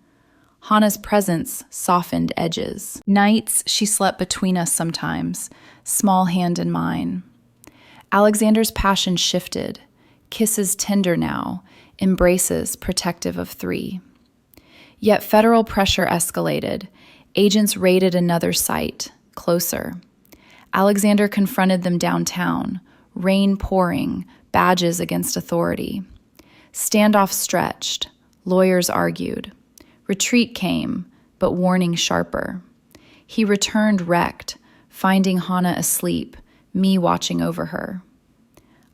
Hannah's presence softened edges. Nights she slept between us sometimes, small hand in mine. Alexander's passion shifted, kisses tender now, embraces protective of 3. Yet federal pressure escalated. Agents raided another site, closer. Alexander confronted them downtown, rain pouring, badges against authority. Standoff stretched, lawyers argued. Retreat came, but warning sharper. He returned wrecked, finding Hannah asleep, me watching over her.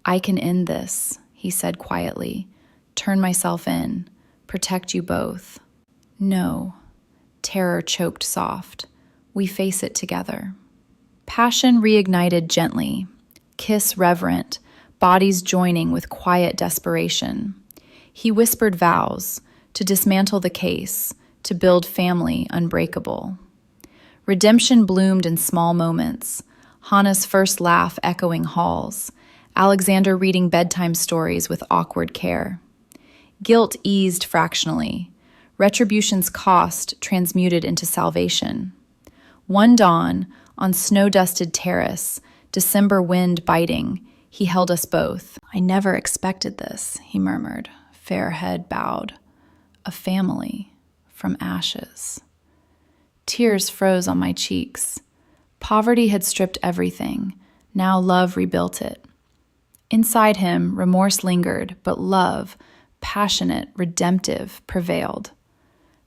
"I can end this," he said quietly. "Turn myself in, protect you both." "No." Terror choked soft. "We face it together." Passion reignited gently. kiss reverent, bodies joining with quiet desperation. He whispered vows to dismantle the case, to build family unbreakable. Redemption bloomed in small moments, Hannah's first laugh echoing halls, Alexander reading bedtime stories with awkward care. Guilt eased fractionally, retribution's cost transmuted into salvation. One dawn, on snow-dusted terrace, December wind biting, he held us both. "I never expected this," he murmured, fair head bowed. "A family from ashes." Tears froze on my cheeks. Poverty had stripped everything. Now love rebuilt it. Inside him, remorse lingered, but love, passionate, redemptive, prevailed.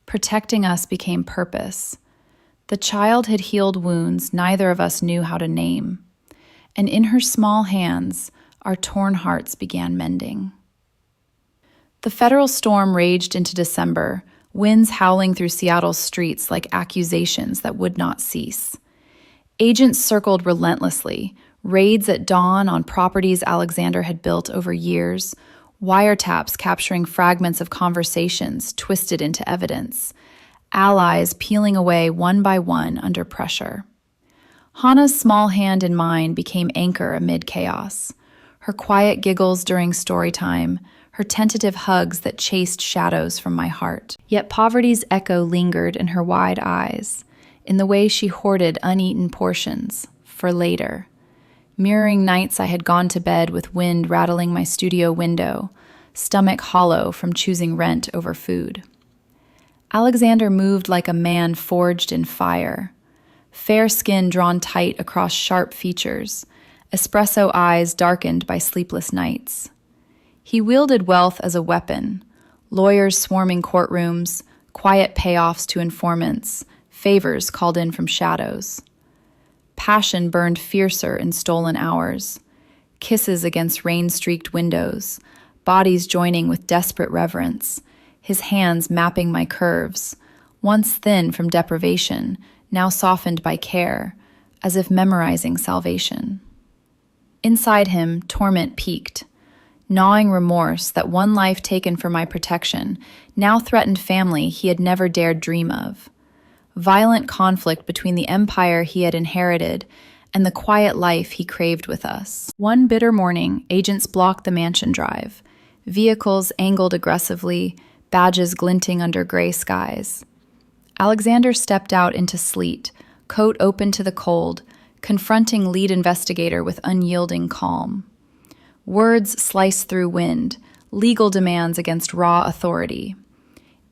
Protecting us became purpose. The child had healed wounds neither of us knew how to name. And in her small hands, our torn hearts began mending. The federal storm raged into December, winds howling through Seattle's streets like accusations that would not cease. Agents circled relentlessly, raids at dawn on properties Alexander had built over years, wiretaps capturing fragments of conversations twisted into evidence, allies peeling away one by one under pressure. Hannah's small hand in mine became anchor amid chaos. Her quiet giggles during story time, her tentative hugs that chased shadows from my heart. Yet poverty's echo lingered in her wide eyes, in the way she hoarded uneaten portions, for later. Mirroring nights I had gone to bed with wind rattling my studio window, stomach hollow from choosing rent over food. Alexander moved like a man forged in fire. Fair skin drawn tight across sharp features, espresso eyes darkened by sleepless nights. He wielded wealth as a weapon, lawyers swarming courtrooms, quiet payoffs to informants, favors called in from shadows. Passion burned fiercer in stolen hours, kisses against rain-streaked windows, bodies joining with desperate reverence, his hands mapping my curves, once thin from deprivation, now softened by care, as if memorizing salvation. Inside him, torment peaked. Gnawing remorse that one life taken for my protection now threatened family he had never dared dream of. Violent conflict between the empire he had inherited and the quiet life he craved with us. One bitter morning, agents blocked the mansion drive. Vehicles angled aggressively, badges glinting under gray skies. Alexander stepped out into sleet, coat open to the cold, confronting lead investigator with unyielding calm. Words sliced through wind, legal demands against raw authority.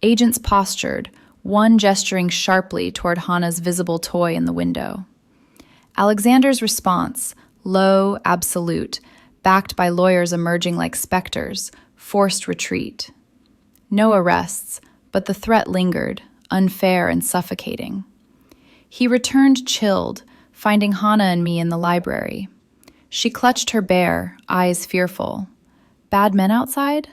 Agents postured, one gesturing sharply toward Hannah's visible toy in the window. Alexander's response, low, absolute, backed by lawyers emerging like specters, forced retreat. No arrests, but the threat lingered, unfair and suffocating. He returned chilled, finding Hannah and me in the library. She clutched her bear, eyes fearful. "Bad men outside?"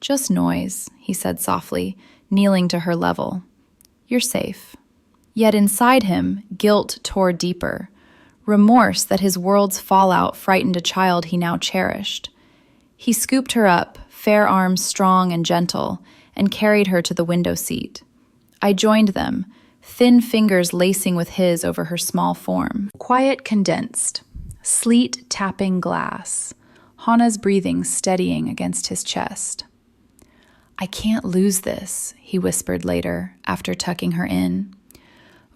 "Just noise," he said softly, kneeling to her level. "You're safe." Yet inside him, guilt tore deeper. Remorse that his world's fallout frightened a child he now cherished. He scooped her up, fair arms strong and gentle, and carried her to the window seat. I joined them, thin fingers lacing with his over her small form. Quiet condensed, sleet tapping glass, Hannah's breathing steadying against his chest. "I can't lose this," he whispered later, after tucking her in.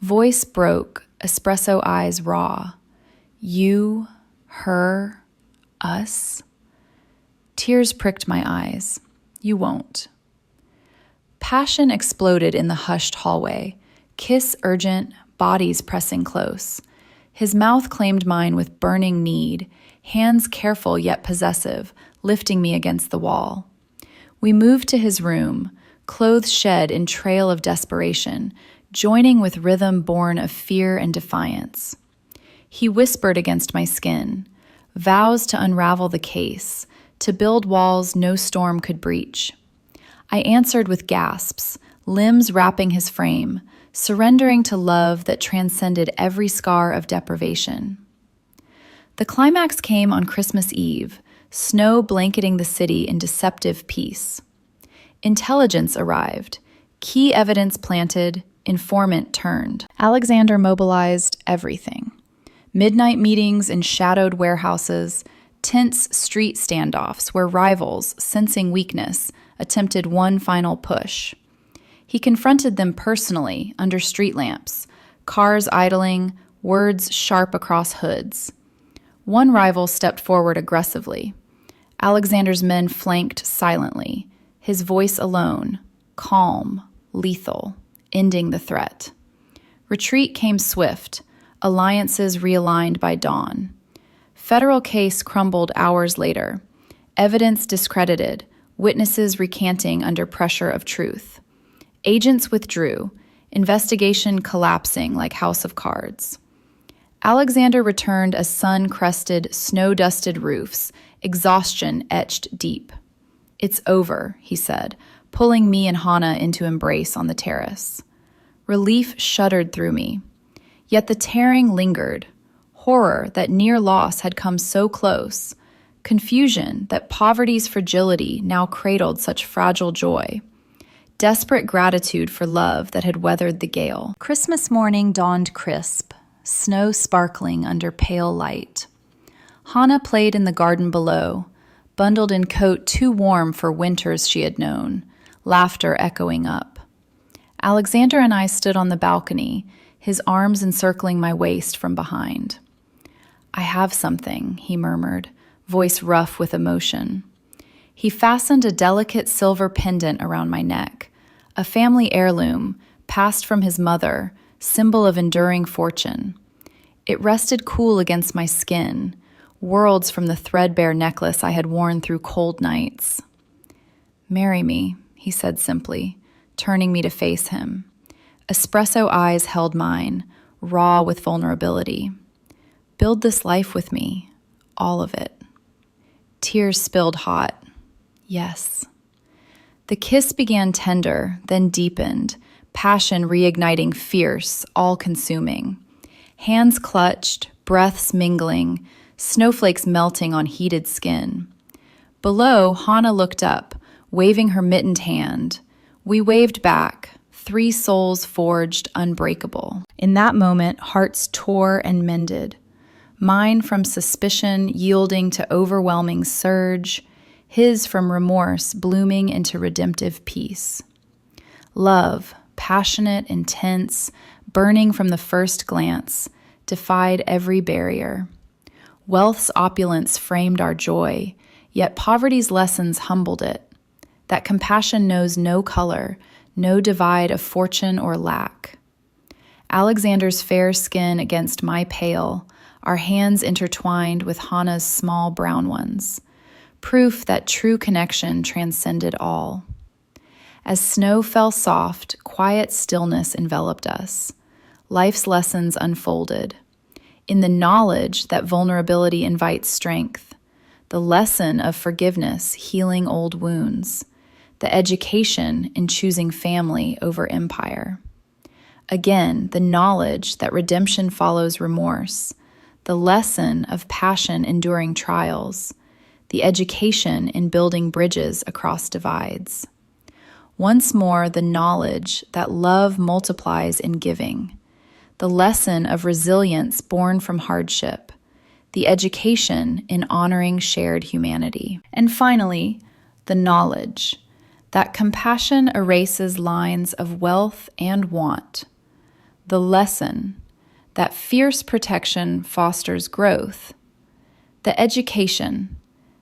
Voice broke, espresso eyes raw. "You, her, us?" Tears pricked my eyes. "You won't." Passion exploded in the hushed hallway, kiss urgent, bodies pressing close. His mouth claimed mine with burning need, hands careful yet possessive, lifting me against the wall. We moved to his room, clothes shed in trail of desperation, joining with rhythm born of fear and defiance. He whispered against my skin, vows to unravel the case, to build walls no storm could breach. I answered with gasps, limbs wrapping his frame, surrendering to love that transcended every scar of deprivation. The climax came on Christmas Eve, snow blanketing the city in deceptive peace. Intelligence arrived, key evidence planted, informant turned. Alexander mobilized everything. Midnight meetings in shadowed warehouses, tense street standoffs where rivals, sensing weakness, attempted one final push. He confronted them personally under street lamps, cars idling, words sharp across hoods. One rival stepped forward aggressively. Alexander's men flanked silently, his voice alone, calm, lethal, ending the threat. Retreat came swift, alliances realigned by dawn. Federal case crumbled hours later, evidence discredited, witnesses recanting under pressure of truth. Agents withdrew, investigation collapsing like house of cards. Alexander returned as sun-crested, snow-dusted roofs, exhaustion etched deep. "It's over," he said, pulling me and Hannah into embrace on the terrace. Relief shuddered through me. Yet the tearing lingered. Horror that near loss had come so close. Confusion that poverty's fragility now cradled such fragile joy. Desperate gratitude for love that had weathered the gale. Christmas morning dawned crisp, snow sparkling under pale light. Hannah played in the garden below, bundled in coat too warm for winters she had known, laughter echoing up. Alexander and I stood on the balcony, his arms encircling my waist from behind. "I have something," he murmured, voice rough with emotion. He fastened a delicate silver pendant around my neck, a family heirloom, passed from his mother, symbol of enduring fortune. It rested cool against my skin, worlds from the threadbare necklace I had worn through cold nights. "Marry me," he said simply, turning me to face him. Espresso eyes held mine, raw with vulnerability. "Build this life with me, all of it." Tears spilled hot. Yes. The kiss began tender, then deepened, passion reigniting fierce, all-consuming. Hands clutched, breaths mingling, snowflakes melting on heated skin. Below, Hannah looked up, waving her mittened hand. We waved back, three souls forged unbreakable. In that moment, hearts tore and mended. Mine from suspicion yielding to overwhelming surge, his from remorse blooming into redemptive peace. Love, passionate, intense, burning from the first glance, defied every barrier. Wealth's opulence framed our joy, yet poverty's lessons humbled it. That compassion knows no color, no divide of fortune or lack. Alexander's fair skin against my pale, our hands intertwined with Hannah's small brown ones. Proof that true connection transcended all. As snow fell soft, quiet stillness enveloped us. Life's lessons unfolded. In the knowledge that vulnerability invites strength, the lesson of forgiveness healing old wounds, the education in choosing family over empire. Again, the knowledge that redemption follows remorse, the lesson of passion enduring trials, the education in building bridges across divides. Once more, the knowledge that love multiplies in giving, the lesson of resilience born from hardship, the education in honoring shared humanity. And finally, the knowledge that compassion erases lines of wealth and want, the lesson that fierce protection fosters growth, the education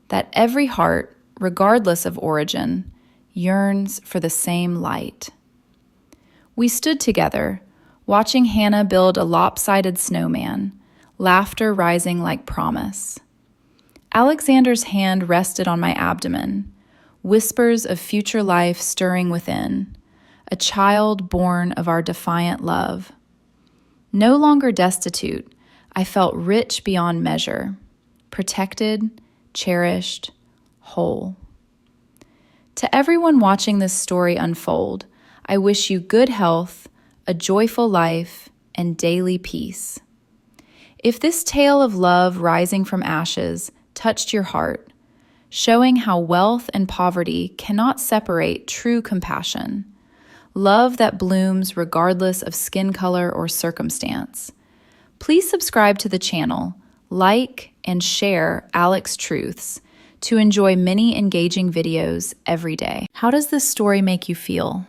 that every heart, regardless of origin, yearns for the same light. We stood together, watching Hannah build a lopsided snowman, laughter rising like promise. Alexander's hand rested on my abdomen, whispers of future life stirring within, a child born of our defiant love. No longer destitute, I felt rich beyond measure, protected, cherished, whole. To everyone watching this story unfold, I wish you good health, a joyful life, and daily peace. If this tale of love rising from ashes touched your heart, showing how wealth and poverty cannot separate true compassion, love that blooms regardless of skin color or circumstance, please subscribe to the channel, like, and share Alex Truths to enjoy many engaging videos every day. How does this story make you feel?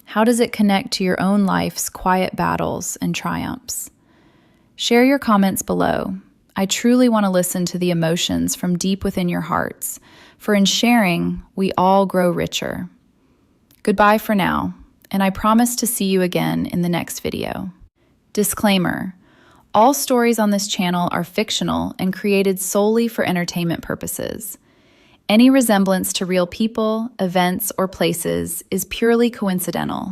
How does it connect to your own life's quiet battles and triumphs? Share your comments below. I truly want to listen to the emotions from deep within your hearts, for in sharing, we all grow richer. Goodbye for now, and I promise to see you again in the next video. Disclaimer: all stories on this channel are fictional and created solely for entertainment purposes. Any resemblance to real people, events, or places is purely coincidental.